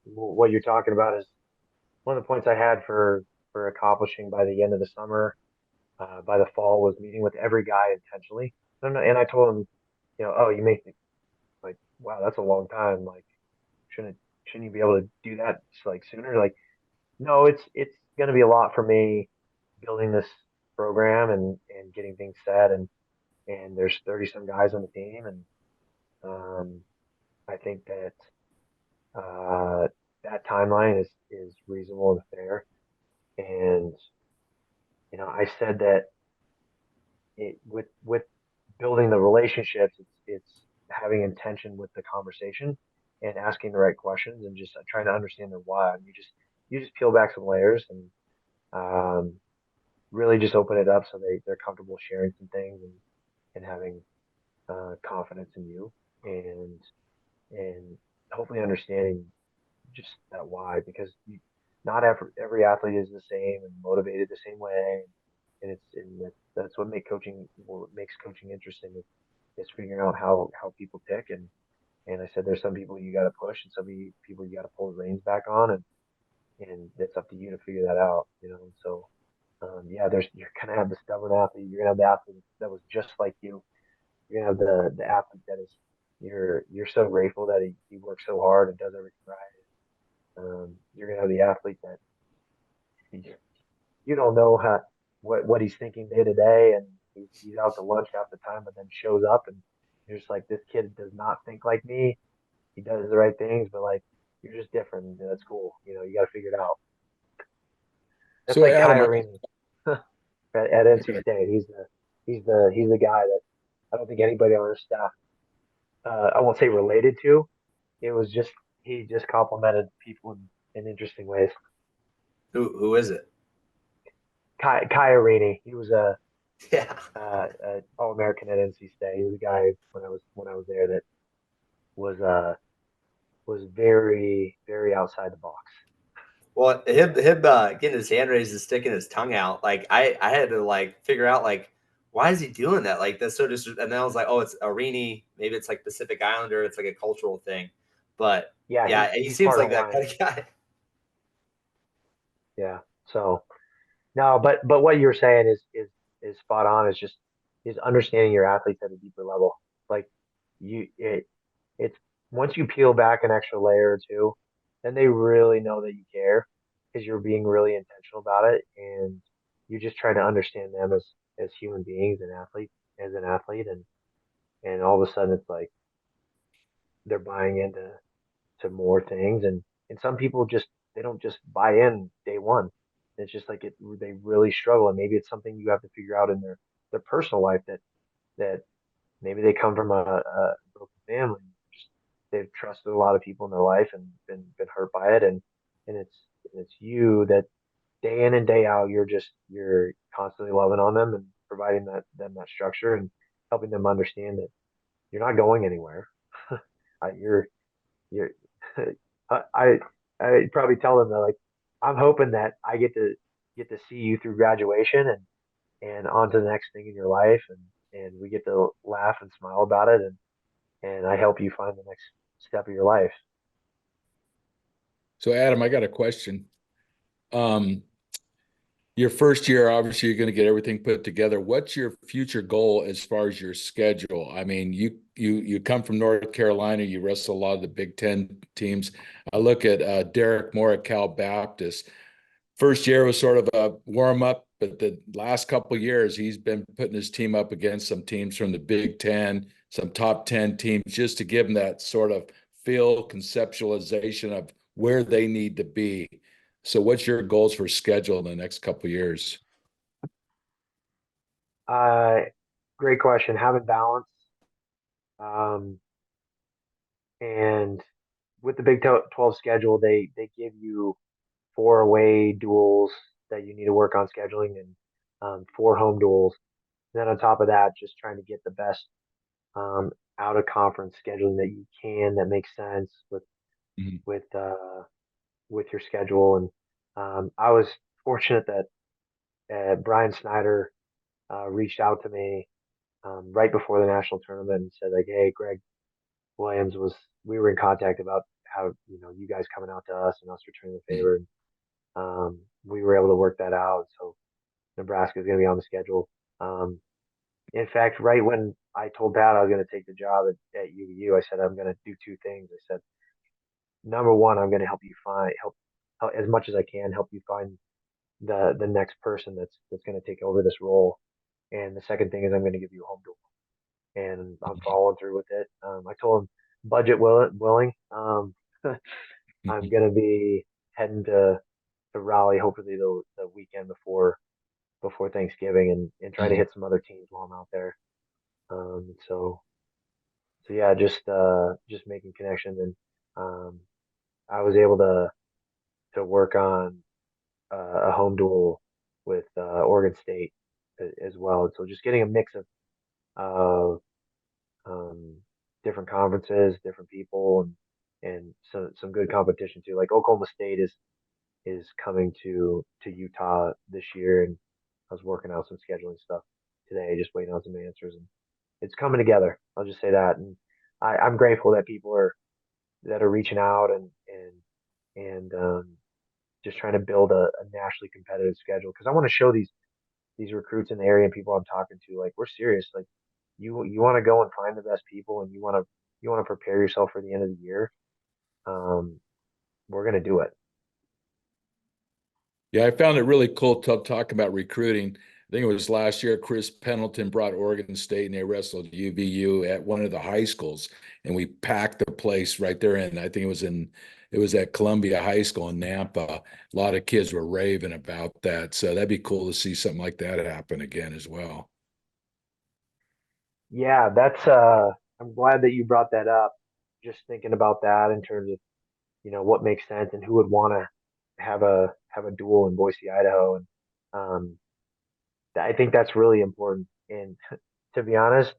what you're talking about is one of the points I had for accomplishing by the end of the summer, by the fall, was meeting with every guy intentionally. And I told him, oh, you make me like, wow, that's a long time. Like, shouldn't shouldn't you be able to do that like sooner? Like, no, it's going to be a lot for me building this program and getting things set, and there's 30 some guys on the team, and um, I think that uh, that timeline is reasonable and fair. And I said that with building the relationships, it's having intention with the conversation and asking the right questions, and just trying to understand their why. And you just peel back some layers, and um, really just open it up so they're comfortable sharing some things, and having confidence in you, and hopefully understanding just that why, because not every athlete is the same and motivated the same way, and that's what makes coaching interesting, is figuring out how people tick, and I said there's some people you got to push, and some people you got to pull the reins back on, and it's up to you to figure that out. So yeah, you're gonna have the stubborn athlete, you're gonna have the athlete that was just like you, you're gonna have the athlete that is, you're so grateful that he works so hard and does everything right. You're gonna have the athlete that you don't know what he's thinking day to day, and he's out to lunch half the time, but then shows up, and you're just like, this kid does not think like me. He does the right things, but like, you're just different. And that's cool. You got to figure it out. That's So like Kai Adam, Arini at NC State. He's the guy that I don't think anybody on our staff, I won't say related to. It was just he just complimented people in interesting ways. Who is it? Kai Arini. He was Yeah. a All American at NC State. He was a guy when I was there that was very very outside the box. Well, him getting his hand raised and sticking his tongue out, like I had to like figure out like why is he doing that? Like that's so just, and then I was like, oh, it's Arini. Maybe it's like Pacific Islander. It's like a cultural thing, but Yeah, yeah, he he's seems part like that Hawaiian. kind of guy. Yeah. So no, but what you're saying is spot on. Is understanding your athletes at a deeper level. Like you, it's once you peel back an extra layer or two, then they really know that you care because you're being really intentional about it, and you just try to understand them as human beings and as an athlete, and all of a sudden it's like they're buying into to more things, and some people just they don't just buy in day one. It's just like they really struggle, and maybe it's something you have to figure out in their personal life that maybe they come from a broken family. Just they've trusted a lot of people in their life and been hurt by it, and it's you that day in and day out you're constantly loving on them and providing that structure and helping them understand that you're not going anywhere. You're I I probably tell them that like I'm hoping that I get to see you through graduation and on to the next thing in your life, and we get to laugh and smile about it, and I help you find the next step of your life. So Adam, I got a question. Um, your first year, obviously, you're going to get everything put together. What's your future goal as far as your schedule? I mean, you come from North Carolina, you wrestle a lot of the Big Ten teams. I look at Derek Moore at Cal Baptist. First year was sort of a warm up, but the last couple of years, he's been putting his team up against some teams from the Big Ten, some top 10 teams, just to give them that sort of feel conceptualization of where they need to be. So what's your goals for schedule in the next couple of years? Uh, Great question. Having balance, um, and with the 12 schedule, they give you four away duels that you need to work on scheduling and four home duels. And then on top of that, just trying to get the best um, out of conference scheduling that you can that makes sense Mhm. with uh, with your schedule. And I was fortunate that Brian Snyder reached out to me right before the national tournament and said like, "Hey, Greg Williams was we were in contact about how you guys coming out to us and us returning the Mhm. favor." And we were able to work that out. So Nebraska is going to be on the schedule. Um, in fact, right when I told Pat I was going to take the job at UVU, I said I'm going to do two things. I said, number one, I'm going to help you help as much as I can help you find the next person that's going to take over this role. And the second thing is I'm going to give you a home duel, and I'm following through with it. I told him budget willing. I'm going to be heading to Raleigh hopefully the weekend before Thanksgiving and try to Mhm. hit some other teams while I'm out there. So yeah, just making connections and um, I was able to work on a home duel with Oregon State as well. And so just getting a mix of um, different conferences, different people, and some good competition too. Like Oklahoma State is coming to Utah this year, and I was working out some scheduling stuff today, just waiting on some answers, and it's coming together. I'll just say that, and I'm grateful that people are reaching out and just trying to build a nationally competitive schedule because I want to show these recruits in the area and people I'm talking to like we're serious. Like you want to go and find the best people and you want to prepare yourself for the end of the year. Um, we're gonna do it. Yeah, I found it really cool to talk about recruiting. I think it was last year, Chris Pendleton brought Oregon State and they wrestled UVU at one of the high schools, and we packed the place right there. And I think it was at Columbia High School in Nampa. A lot of kids were raving about that. So that'd be cool to see something like that happen again as well. Yeah, that's I'm glad that you brought that up. Just thinking about that in terms of what makes sense and who would want to have a duel in Boise, Idaho, and um, I think that's really important. And to be honest,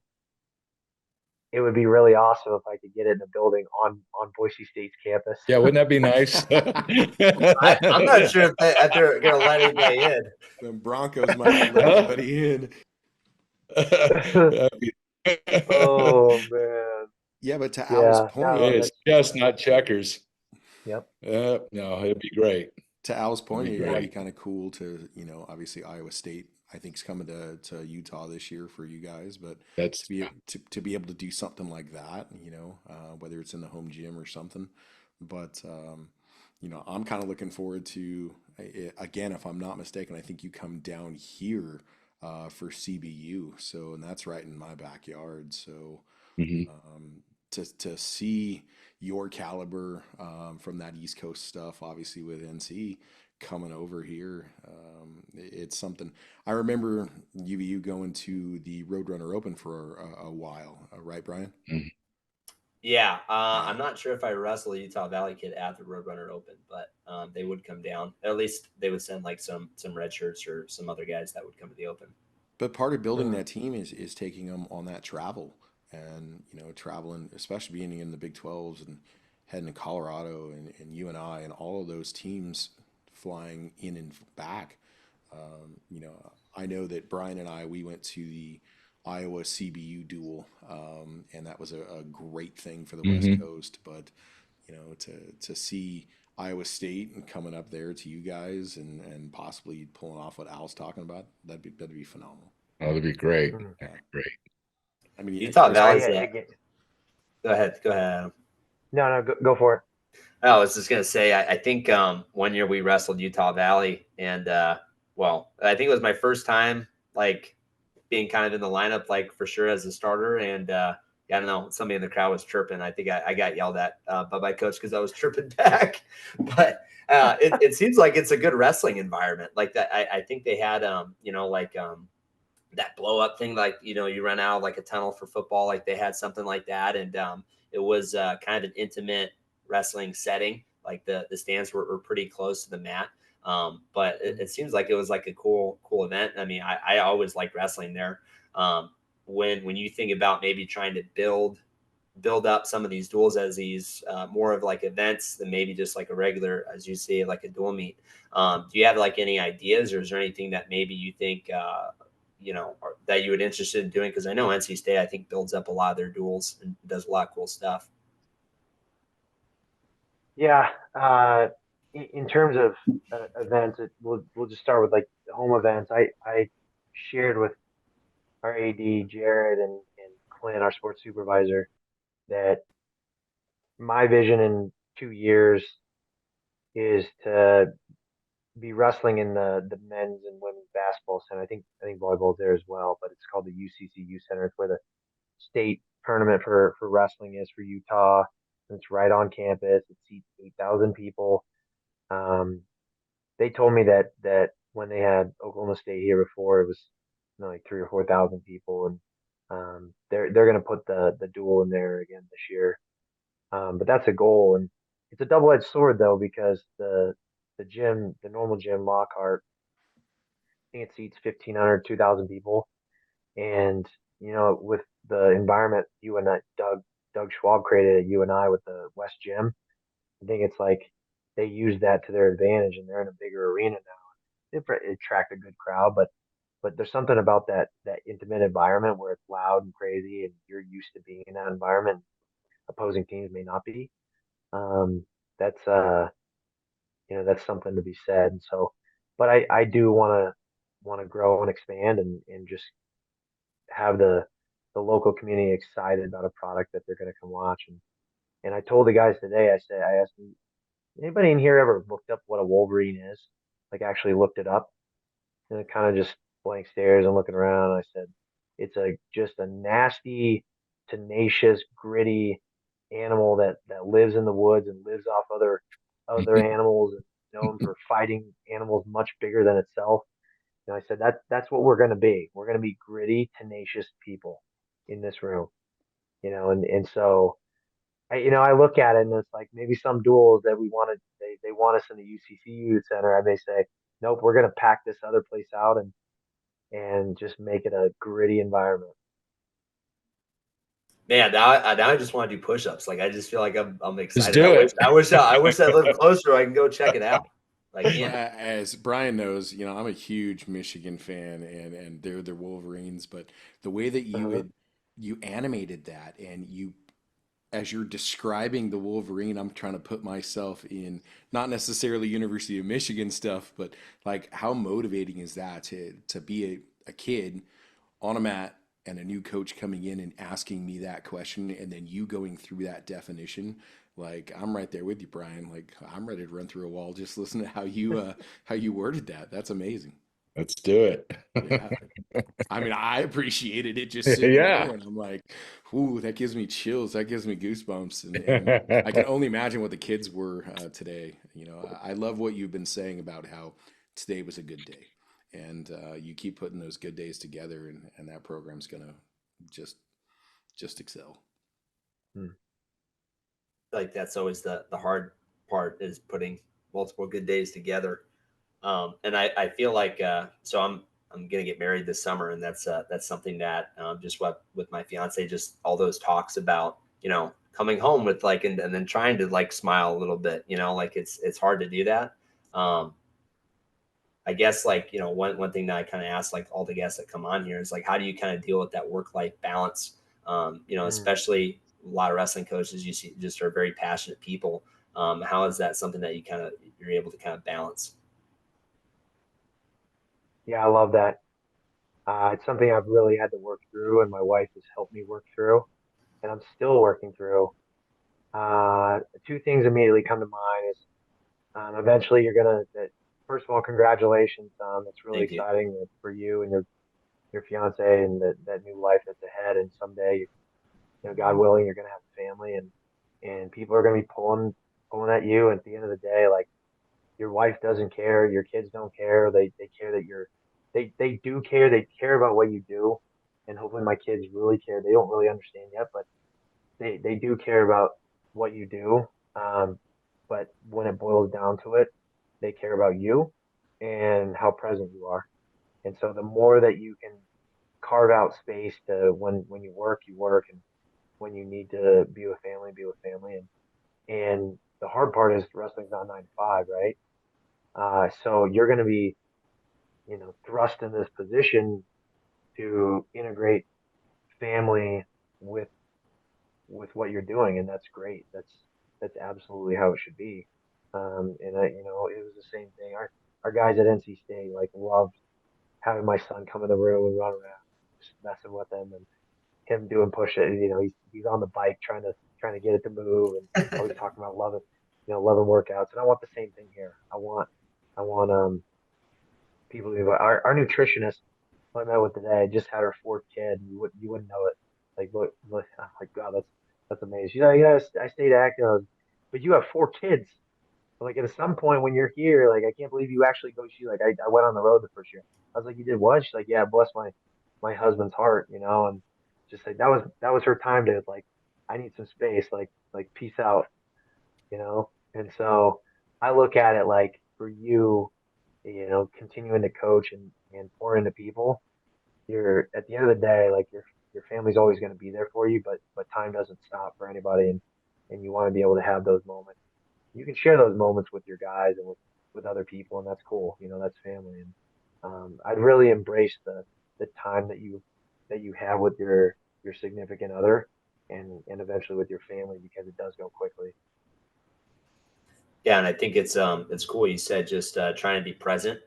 it would be really awesome if I could get it in a building on Boise State's campus. Yeah, wouldn't that be nice? I'm not sure if they're going to let anybody in. The Broncos might not let anybody in. That'd be- Oh man, Yeah, but to Al's yeah, point, no, It's that's just not checkers. yep, No, it'd be great. to Al's It'd point, be it'd yeah, be great. kind of cool to, obviously Iowa State I think is coming to Utah this year for you guys. But That's to be able to do something like that, whether it's in the home gym or something. But I'm kind of looking forward to again, if I'm not mistaken, I think you come down here for CBU. So, and that's right in my backyard. So mhm. to see your caliber from that East Coast stuff, obviously with NC coming over here, it's something. I remember UVU going to the Roadrunner Open for a while, right, Brian? Mhm. Yeah, Yeah. I'm not sure if I wrestled a Utah Valley kid at the Roadrunner Open, but they would come down. At least they would send like some red shirts or some other guys that would come to the Open. But part of building Mhm. that team is taking them on that travel and traveling, especially being in the Big 12s and heading to Colorado and UNI and all of those teams flying in and back. I know that Brian and I we went to the Iowa CBU duel, and that was a great thing for the West Mhm. Coast. But to see Iowa State and coming up there to you guys and possibly pulling off what Al's talking about, that'd be phenomenal. Oh, that'd be great. Mhm. That'd be great. I mean, Utah Chris, Valley's Again, go ahead, Adam. no, go for it. I was just gonna say, I think one year we wrestled Utah Valley, and well, I think it was my first time like being kind of in the lineup, like for sure as a starter. And yeah, I don't know, somebody in the crowd was chirping. I think I got yelled at by my coach because I was chirping back. But it seems like it's a good wrestling environment. Like that, I think they had that blow up thing, like you run out of like a tunnel for football, like they had something like that. And it was kind of an intimate wrestling setting, like the stands were pretty close to the mat. But it seems like it was like a cool event. I mean, I always like wrestling there. When you think about maybe trying to build up some of these duels as these more of like events than maybe just like a regular, as you say, like a dual meet. Do you have like any ideas, or is there anything that maybe you think that you would interested in doing? Because I know NC State, I think, builds up a lot of their duels and does a lot of cool stuff. Yeah, in terms of events, we'll just start with like the home events. I shared with our AD Jared and Clint, our sports supervisor, that my vision in 2 years is to be wrestling in the men's and women's basketball center. I think volleyball's there as well, but it's called the UCCU Center. It's where the state tournament for wrestling is for Utah. And it's right on campus. It seats 8,000 people. Um, they told me that when they had Oklahoma State here before, it was like 3 or 4 thousand people, and they're going to put the duel in there again this year. But that's a goal, and it's a double-edged sword though, because the normal gym Lockhart, I think it seats 1,500, 2,000 people, and with the environment you and Doug Schwab created at UNI with the West Gym, I think it's like they use that to their advantage, and they're in a bigger arena now. It attract a good crowd, but there's something about that intimate environment where it's loud and crazy, and you're used to being in that environment. Opposing teams may not be. Um, that's that's something to be said. And so, but I do want to grow and expand and just have the local community excited about a product that they're going to come watch. And I told the guys today, I asked them, anybody in here ever looked up what a Wolverine is? Like actually looked it up, and it kind of just blank stares and looking around. And I said, it's just a nasty, tenacious, gritty animal that lives in the woods and lives off other animals, and known for fighting animals much bigger than itself. And I said that's what we're going to be. We're going to be gritty, tenacious people in this room, and so I look at it and it's like maybe some duels that they want us in the UCCU center. I may say, nope, we're going to pack this other place out and just make it a gritty environment. Man, now I just want to do push-ups. Like I just feel like I'm Just excited. do it. I wish I lived closer. I can go check it out. Like Well, yeah, as Brian knows, I'm a huge Michigan fan, and they're the Wolverines. But the way that Uh-huh. you animated that, and you as you're describing the Wolverine, I'm trying to put myself in not necessarily University of Michigan stuff, but like how motivating is that to be a kid on a mat and a new coach coming in and asking me that question and then you going through that definition. Like I'm right there with you, Brian. Like I'm ready to run through a wall just listen to how you worded that. That's amazing. Let's do it. Yeah. I mean, I appreciated it just sitting Yeah. there, and I'm like, "Ooh, that gives me chills. That gives me goosebumps." And I can only imagine what the kids were today. You know, I love what you've been saying about how today was a good day, and you keep putting those good days together, and that program's gonna just just excel. Hmm. Like that's always the hard part is putting multiple good days together. And I feel like so I'm gonna get married this summer, and that's something that just what with my fiance, just all those talks about coming home with like and then trying to like smile a little bit, like it's hard to do that. Um, I guess like one thing that I kind of ask like all the guests that come on here is like how do you kind of deal with that work life balance? Hmm. Especially a lot of wrestling coaches you see just are very passionate people. How is that something that you're able to kind of balance? Yeah, I love that. It's something I've really had to work through, and my wife has helped me work through, and I'm still working through. Two things immediately come to mind is eventually you're gonna. First of all, congratulations. It's really Thank you. exciting for you and your fiance and that new life that's ahead. And someday, God willing, you're gonna have a family, and people are gonna be pulling at you. And at the end of the day, like your wife doesn't care, your kids don't care. They care that they do care. They care about what you do, and hopefully my kids really care. They don't really understand yet, but they do care about what you do. Um, but when it boils down to it, they care about you and how present you are. And so the more that you can carve out space to when you work, and when you need to be with family. And the hard part is wrestling's not 9 to 5, right? So you're going to be, thrust in this position to integrate family with with what you're doing, and that's great. That's absolutely how it should be. And it was the same thing. Our guys at NC State like loved having my son come in the room and run around, just messing with him, and him doing push it. He's on the bike trying to get it to move, and always talking about loving workouts. And I want the same thing here. I want people to our nutritionist who I met with today just had her fourth kid. And you wouldn't know it. Like look I'm like, God, that's amazing. I stayed active, but you have four kids. Like at some point when you're here, like I can't believe you actually go. She's like, I went on the road the first year. I was like, you did what? She's like, yeah, bless my husband's heart, and just like that was her time to like, I need some space, like peace out, you know. And so I look at it like for you, continuing to coach and pour into people, you're at the end of the day, like your family's always going to be there for you, but time doesn't stop for anybody, and you want to be able to have those moments. You can share those moments with your guys and with other people, and that's cool. That's family. And I'd really embrace the time that you have with your significant other, and eventually with your family, because it does go quickly. Yeah, and I think it's cool you said just trying to be present.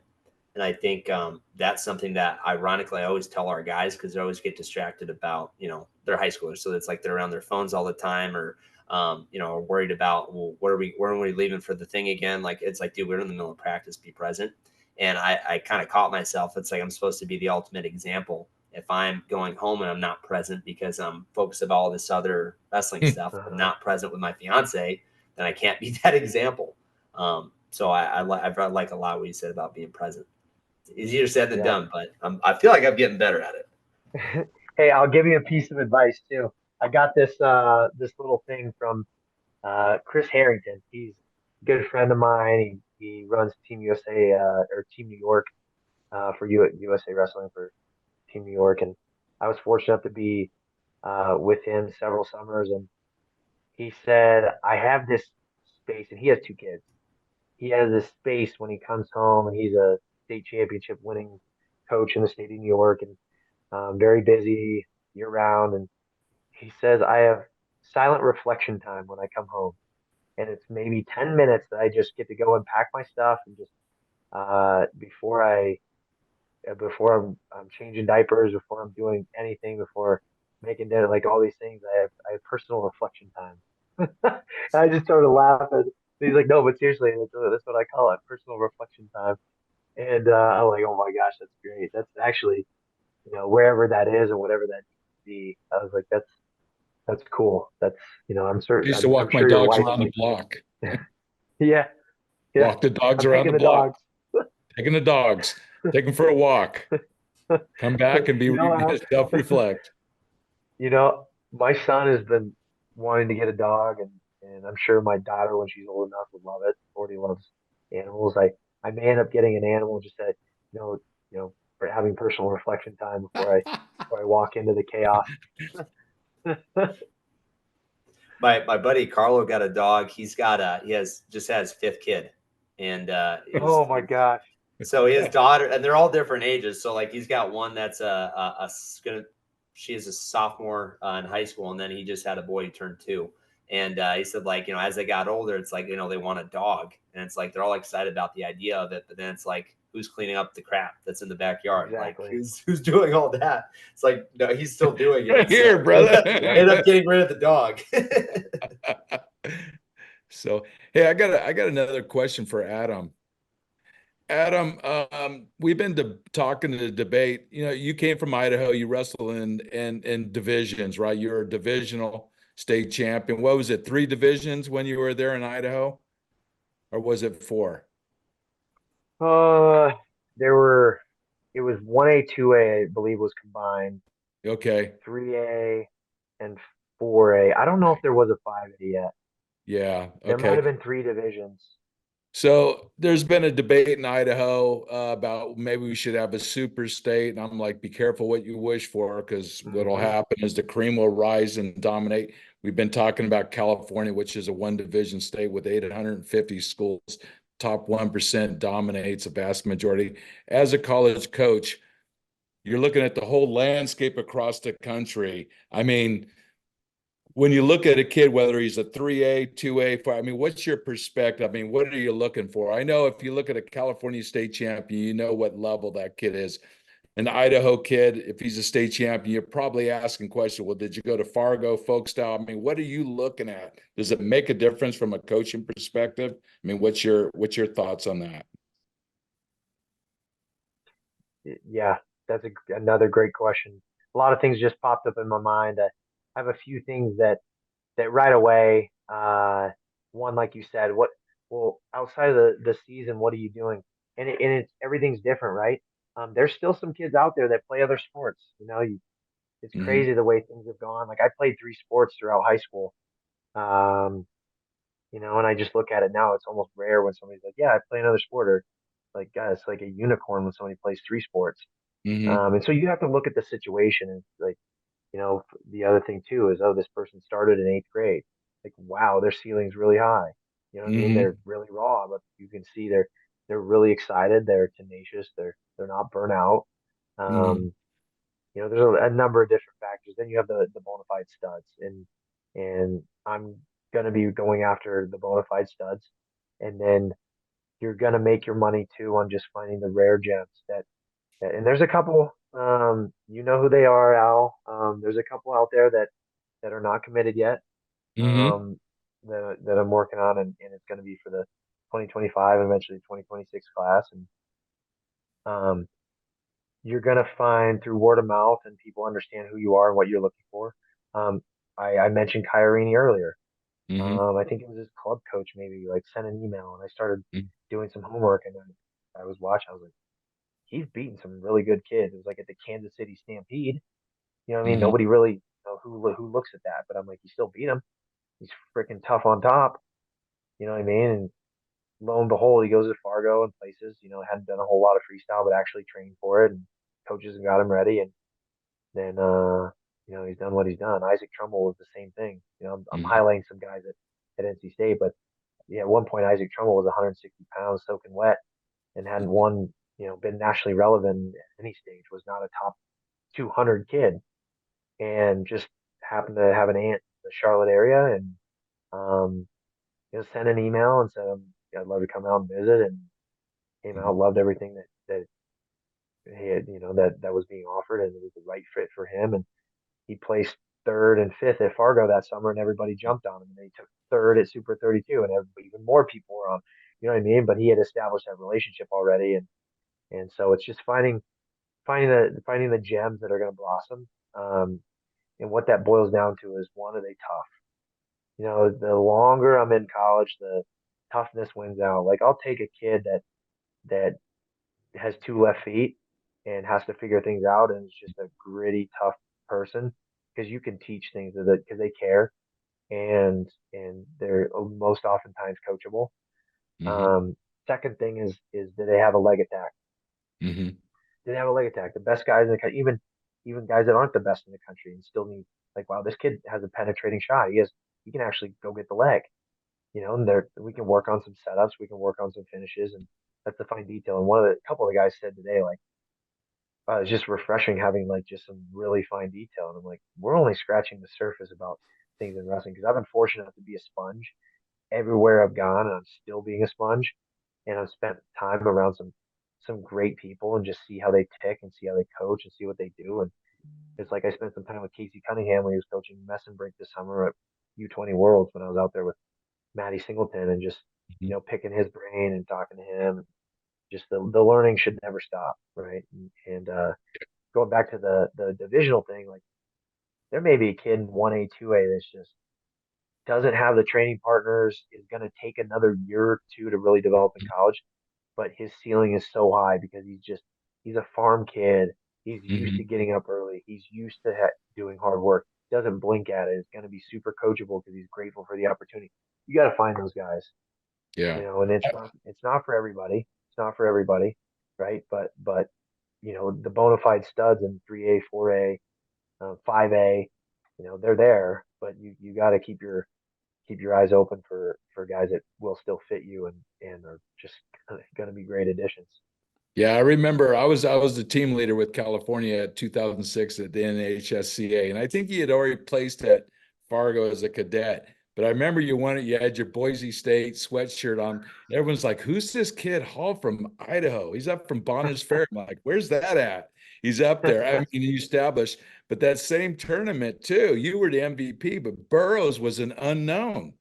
And I think that's something that ironically I always tell our guys because they always get distracted about, they're high schoolers. So it's like they're around their phones all the time or, are worried about, well, where are we leaving for the thing again? Like, it's like, dude, we're in the middle of practice, be present. And I kind of caught myself. It's like, I'm supposed to be the ultimate example. If I'm going home and I'm not present because I'm focused about all this other wrestling stuff, I'm Uh-huh. not present with my fiance, then I can't be that example. So I like a lot what you said about being present. Easier said than Yeah. done, but I feel like I'm getting better at it. Hey, I'll give you a piece of advice too. I got this little thing from Chris Harrington. He's a good friend of mine. He runs Team USA or Team New York for USA Wrestling for Team New York, and I was fortunate enough to be with him several summers. And he said, "I have this space," and he has two kids. He has this space when he comes home, and he's a state championship winning coach in the state of New York, and very busy year round. And he says, "I have silent reflection time when I come home. And it's maybe 10 minutes that I just get to go and pack my stuff and just before I'm changing diapers, before I'm doing anything, before making dinner, like all these things, I have personal reflection time. And I just started laughing. He's like, no, but seriously, that's what I call it, personal reflection time. And I'm like, oh my gosh, that's great. That's actually, wherever that is or whatever that needs to be. I was like, that's cool. That's, I'm I certain, used to I'm walk my sure your dogs wife is around the like, block. yeah, yeah, Walk the dogs I'm around taking the the block. dogs. Taking the dogs. Take them for a walk. Come back and You know, self-reflect. my son has been wanting to get a dog, and I'm sure my daughter, when she's old enough, would love it. Already loves animals. I may end up getting an animal just that, for having personal reflection time before I walk into the chaos. My buddy Carlo got a dog. Just had his fifth kid, and Oh my gosh. so his daughter, and they're all different ages. So like he's got one that's she is a sophomore in high school, and then he just had a boy who turned 2. And he said, like, as they got older, it's like, they want a dog, and it's like they're all excited about the idea of it, but then it's like, who's cleaning up the crap that's in the backyard? Exactly. Like, who's doing all that? It's like, no, he's still doing it. Here, So brother. end up getting rid of the dog. So, hey, I got another question for Adam. Adam, we've been talking to the debate. You came from Idaho. You wrestle in divisions, right? You're a divisional state champion. What was it? 3 divisions when you were there in Idaho, or was it 4? Uh, there were, it was 1A, 2A, I believe was combined, Okay. 3A and 4A. I don't know if there was a 5A yet. Yeah. There might Okay. have been 3 divisions. So there's been a debate in Idaho about maybe we should have a super state. And I'm like, be careful what you wish for, because what'll Mhm. happen is the cream will rise and dominate. We've been talking about California, which is a 1 division state with 850 schools. Top 1% dominates a vast majority. As a college coach, you're looking at the whole landscape across the country. I mean, when you look at a kid, whether he's a 3A, 2A, 4, I mean, what's your perspective? I mean, what are you looking for? I know if you look at a California state champion, you know what level that kid is. An Idaho kid, if he's a state champion, you're probably asking questions. Well, did you go to Fargo, folk style? I mean, what are you looking at? Does it make a difference from a coaching perspective? I mean, what's your thoughts on that? Yeah, that's another great question. A lot of things just popped up in my mind. I have a few things that right away. One, like you said, well, outside of the season, what are you doing? And it's everything's different, right? There's still some kids out there that play other sports. It's Hmm. crazy the way things have gone. Like I played 3 sports throughout high school. Um, and I just look at it now. It's almost rare when somebody's like, "Yeah, I play another sport," or like, God, it's like a unicorn when somebody plays 3 sports. Hmm. And so you have to look at the situation and like, the other thing too is, oh, this person started in 8th grade. Like, wow, their ceiling's really high. You know what I mean? Hmm. They're really raw, but you can see they're really excited. They're tenacious. They're not burnt out. Hmm. Um, there's a number of different factors. Then you have the bona fide studs, and I'm gonna be going after the bona fide studs, and then you're gonna make your money too on just finding the rare gems and there's a couple, you know who they are, Al. There's a couple out there that are not committed yet, Hmm. um, that I'm working on, and it's going to be for the 2025 and eventually 2026 class. And um, you're going to find through word of mouth and people understand who you are and what you're looking for. Um, I mentioned Kairini earlier. Hmm. I think it was his club coach maybe like sent an email, and I started doing some homework, and then I was watching. I was like, he's beating some really good kids. It was like at the Kansas City Stampede. You know what I mean? Hmm. Nobody really who looks at that, but I'm like, you still beat him. He's freaking tough on top. You know what I mean? And lo and behold, he goes to Fargo and places. Hadn't done a whole lot of freestyle, but actually trained for it, and coaches have got him ready. And then he's done what he's done. Isaac Trumbull was the same thing. I'm Hmm. highlighting some guys at NC State, but yeah, at one point Isaac Trumbull was 160 pounds, soaking wet, and hadn't won. Been nationally relevant at any stage. Was not a top 200 kid, and just happened to have an aunt the Charlotte area, and sent an email and said I'd love to come out and visit, and came out, loved everything that he had, that was being offered, and it was the right fit for him. And he placed third and fifth at Fargo that summer, and everybody jumped on him. And they took third at Super 32, and even more people were on. You know what I mean? But he had established that relationship already, and so it's just finding the gems that are going to blossom. And what that boils down to is, one, are they tough? The longer I'm in college, the toughness wins out. Like, I'll take a kid that has two left feet and has to figure things out, and is just a gritty, tough person, because you can teach things because they care, and they're most oftentimes coachable. Mm-hmm. Second thing is do they have a leg attack? Mm-hmm. Do they have a leg attack? The best guys in the country, even guys that aren't the best in the country, and still need, like, wow, this kid has a penetrating shot. He can actually go get the leg. And we can work on some setups, we can work on some finishes, and that's the fine detail. And a couple of the guys said today, like, it's just refreshing having, like, just some really fine detail. And I'm like, we're only scratching the surface about things in wrestling, because I've been fortunate enough to be a sponge everywhere I've gone, and I'm still being a sponge. And I've spent time around some great people, and just see how they tick, and see how they coach, and see what they do. And it's like, I spent some time with Casey Cunningham when he was coaching Mess and Break this summer at U20 Worlds, when I was out there with Matty Singleton, and just picking his brain and talking to him. Just the learning should never stop, right? And going back to the divisional thing, like, there may be a kid in 1A, 2A that's just doesn't have the training partners, is going to take another year or two to really develop in college, but his ceiling is so high because he's a farm kid. He's used to Mm-hmm. getting up early. He's used to doing hard work. Doesn't blink at it. Is going to be super coachable because he's grateful for the opportunity. You got to find those guys, Yeah. and it's not for everybody. It's not for everybody, right? But the bona fide studs in 3A, 4A, 5A, they're there. But you got to keep your eyes open for guys that will still fit you, and are just going to be great additions. Yeah, I remember I was the team leader with California at 2006 at the NHSCA, and I think he had already placed at Fargo as a cadet. But I remember you had your Boise State sweatshirt on. Everyone's like, "Who's this kid Hall from Idaho? He's up from Bonners Ferry." I'm like, "Where's that at?" He's up there. I mean, you established, but that same tournament too, you were the MVP, but Burroughs was an unknown.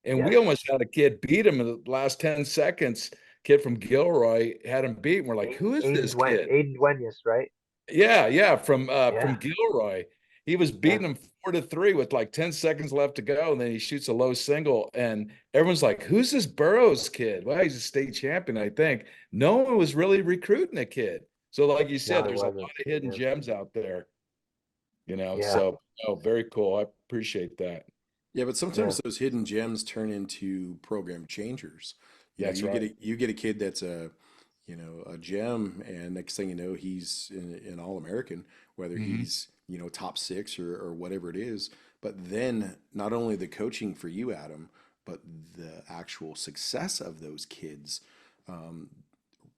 And we Yes. almost had a kid beat him in the last 10 seconds. Kid from Gilroy had him beat. And we're like, who is this kid? Aiden Duenas, right? Yeah, from Yeah, Gilroy. He was yeah. beating him 4-3 with like 10 seconds left to go. And then he shoots a low single. And everyone's like, who's this Burroughs kid? Well, he's a state champion, I think. No one was really recruiting the kid. So, like you No, said, it there's a lot wasn't. of hidden Yeah, gems out there, yeah, So, oh, very cool. I appreciate that. Yeah, but yeah. sometimes those hidden gems turn into program changers. That's You get right. a kid that's a gem, and next thing you know, he's an All-American, whether Hmm. he's, top six or whatever it is. But then not only the coaching for you, Adam, but the actual success of those kids. Um,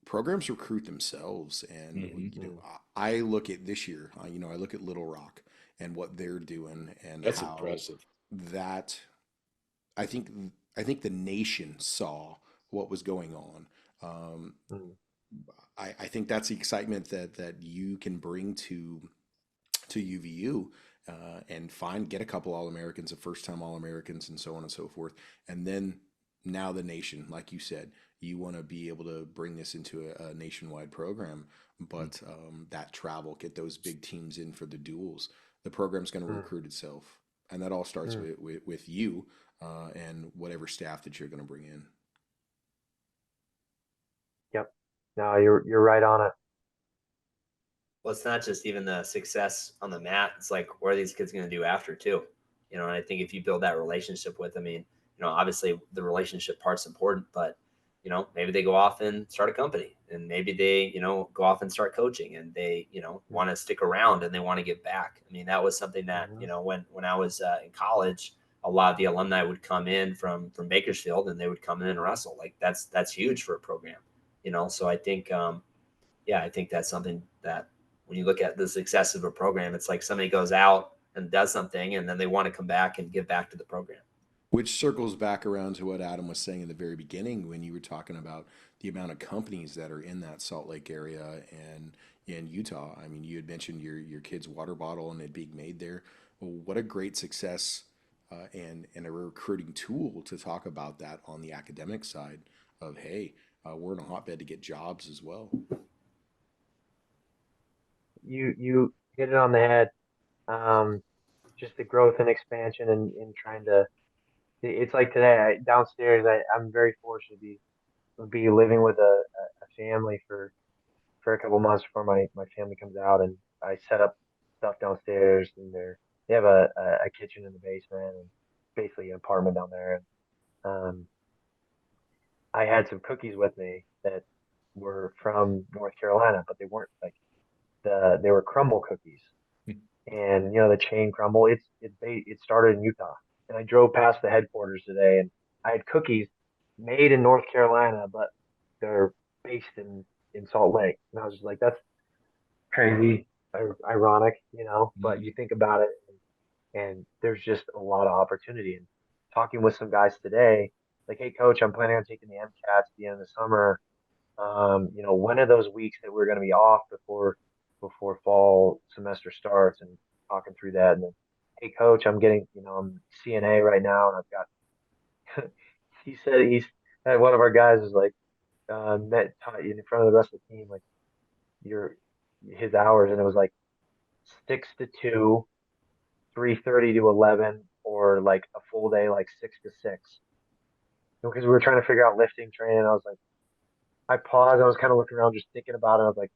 Programs recruit themselves, and Hmm. Mm. I look at this year. I look at Little Rock and what they're doing, and That's how impressive. that I think I think the nation saw what was going on. Um, Mm. I think that's the excitement that you can bring to UVU, and get a couple All Americans, a first time All Americans, and so on and so forth. And then now the nation, like you said, you want to be able to bring this into a nationwide program, but that travel, get those big teams in for the duels. The program's going to Mm. recruit itself, and that all starts Mm. with you, and whatever staff that you're going to bring in. Yep. No, you're right on it. Well, it's not just even the success on the mat. It's like, what are these kids going to do after too? And I think if you build that relationship with, I mean, obviously the relationship part's important, but maybe they go off and start a company, and maybe they, go off and start coaching, and they, Mm. want to stick around, and they want to give back. I mean, that was something that, Mhm. when I was in college, a lot of the alumni would come in from Bakersfield, and they would come in and wrestle. Like, that's huge for a program, So I think, yeah, I think that's something that when you look at the success of a program, it's like somebody goes out and does something, and then they want to come back and give back to the program. Which circles back around to what Adam was saying in the very beginning when you were talking about the amount of companies that are in that Salt Lake area and in Utah. I mean, you had mentioned your kid's water bottle and it being made there. Well, what a great success and a recruiting tool to talk about that on the academic side of, hey, we're in a hotbed to get jobs as well. You hit it on the head. Just the growth and expansion and trying to. It's like today downstairs. I'm very fortunate to be living with a family for a couple months before my family comes out, and I set up stuff downstairs, and they have a kitchen in the basement and basically an apartment down there. And I had some cookies with me that were from North Carolina, but they weren't like they were crumble cookies, and the chain crumble. It started in Utah, and I drove past the headquarters today, and I had cookies made in North Carolina, but they're based in Salt Lake, and I was just like, that's crazy, ironic, But you think about it, and there's just a lot of opportunity. And talking with some guys today, like, hey, coach, I'm planning on taking the MCATs at the end of the summer. When are those weeks that we're going to be off before fall semester starts, and talking through that. And then, hey, coach, I'm CNA right now, and I've got. He said one of our guys is like met in front of the rest of the team, like your his hours, and it was like 6 to 2, 3:30 to 11, or like a full day, like 6 to 6. Because we were trying to figure out lifting training, I was like, I paused. I was kind of looking around, just thinking about it. I was like,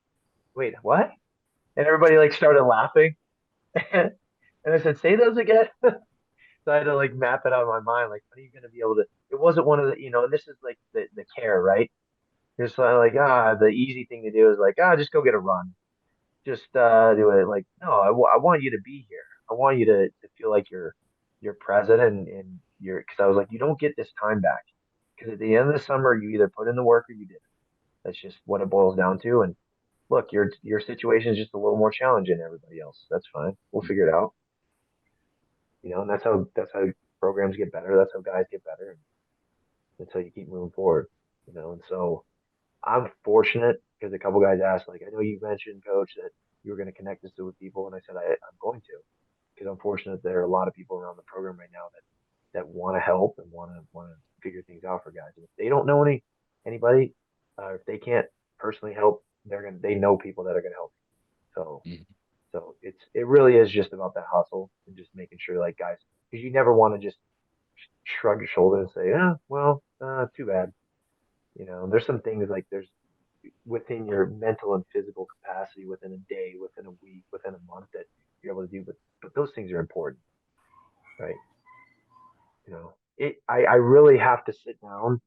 wait, what? And everybody like started laughing, and I said, say those again. So I had to like map it out in my mind. Like, when are you going to be able to? It wasn't one of and this is like the care, right? It's like, the easy thing to do is like, just go get a run. Just do it. Like, no, I want you to be here. I want you to feel like you're present, and because I was like, you don't get this time back. Because at the end of the summer, you either put in the work or you didn't. That's just what it boils down to. And look, your situation is just a little more challenging than everybody else. That's fine. We'll figure it out. And that's how programs get better. That's how guys get better. That's how you keep moving forward. And so I'm fortunate because a couple guys asked, like, I know you mentioned, coach, that you were going to connect us with people, and I said I'm going to, because I'm fortunate there are a lot of people around the program right now that want to help and want to figure things out for guys. And if they don't know anybody, if they can't personally help, they know people that are going to help. So Mhm. so it really is just about that hustle and just making sure, like, guys, because you never want to just shrug your shoulder and say, well, too bad. There's some things, like, there's within your mental and physical capacity within a day, within a week, within a month that you're able to do, but those things are important, right? I really have to sit down,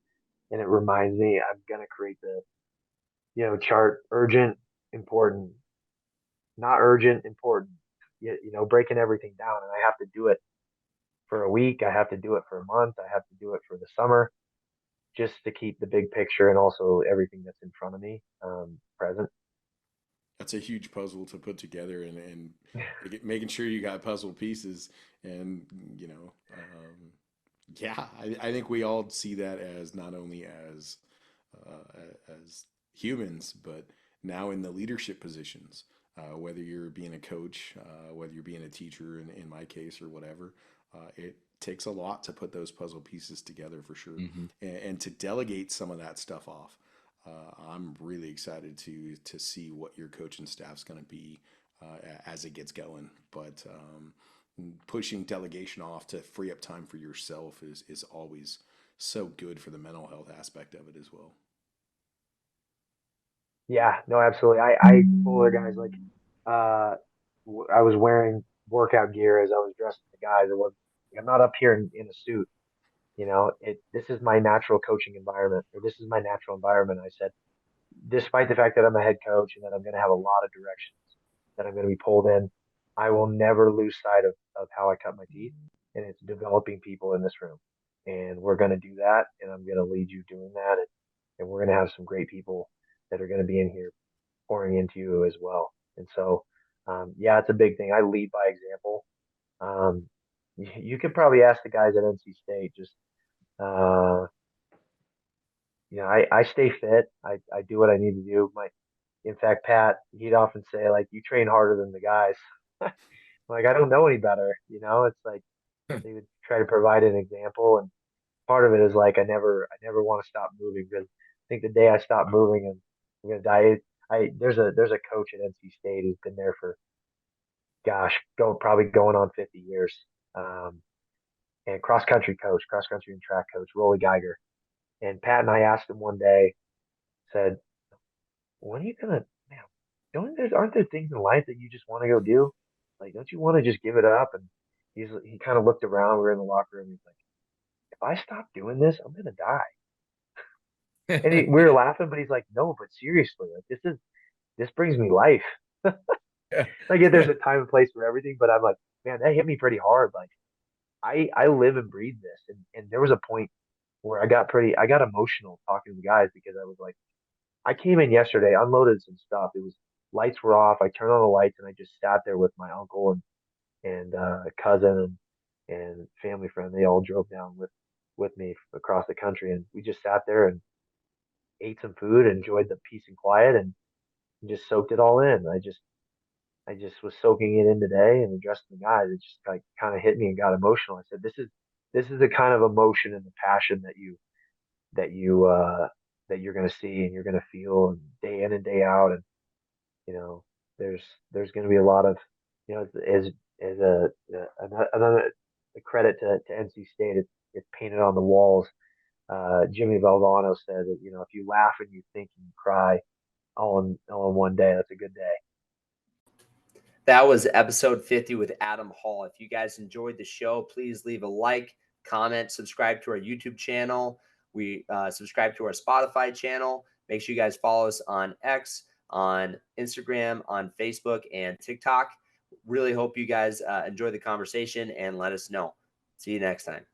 and it reminds me I'm gonna create the chart: urgent, important, not urgent, important. Breaking everything down, and I have to do it for a week. I have to do it for a month. I have to do it for the summer, just to keep the big picture and also everything that's in front of me present. That's a huge puzzle to put together and making sure you got puzzle pieces. And, yeah, I think we all see that as not only as humans, but now in the leadership positions, whether you're being a coach, whether you're being a teacher in my case or whatever, it takes a lot to put those puzzle pieces together for sure, Mhm. and to delegate some of that stuff off. I'm really excited to see what your coaching staff's going to be as it gets going. But pushing delegation off to free up time for yourself is always so good for the mental health aspect of it as well. Yeah, no, absolutely. I told the guys, like, uh, I was wearing workout gear as I was dressing the guys. I'm not up here in a suit. This is my natural coaching environment, or this is my natural environment. I said, despite the fact that I'm a head coach and that I'm going to have a lot of directions that I'm going to be pulled in, I will never lose sight of how I cut my teeth, and it's developing people in this room. And we're going to do that, and I'm going to lead you doing that. And we're going to have some great people that are going to be in here pouring into you as well. And so, yeah, it's a big thing. I lead by example. You could probably ask the guys at NC State. Just uh, I stay fit. I do what I need to do. In fact, Pat, he'd often say like, "You train harder than the guys." Like I don't know any better. It's like they would try to provide an example, and part of it is like I never want to stop moving because I think the day I stop moving and I'm gonna die. There's a coach at NC State who's been there for gosh, probably going on 50 years. Um, and cross country and track coach, Rolly Geiger. And Pat and I asked him one day, said, "When are you gonna, man? Aren't there things in life that you just want to go do? Like, don't you want to just give it up?" And he kind of looked around. We were in the locker room. He's like, "If I stop doing this, I'm gonna die." And we were laughing, but he's like, "No, but seriously, like this brings me life. Like, yeah, there's a time and place for everything, but I'm like, man, that hit me pretty hard. Like, I live and breathe this, and there was a point where I got emotional talking to the guys because I was like, I came in yesterday, unloaded some stuff. It was lights were off. I turned on the lights and I just sat there with my uncle and cousin and family friend. They all drove down with me across the country, and we just sat there and ate some food, enjoyed the peace and quiet, and just soaked it all in. I just was soaking it in today and addressing the guys. It just like kind of hit me and got emotional. I said, this is the kind of emotion and the passion that you that you're gonna see and you're gonna feel and day in and day out. And you know, there's gonna be a lot of as another credit to NC State. It's painted on the walls. Jimmy Valvano said that if you laugh and you think and you cry all in one day, that's a good day. That was episode 50 with Adam Hall. If you guys enjoyed the show, please leave a like, comment, subscribe to our YouTube channel. We subscribe to our Spotify channel. Make sure you guys follow us on X, on Instagram, on Facebook, and TikTok. Really hope you guys enjoy the conversation and let us know. See you next time.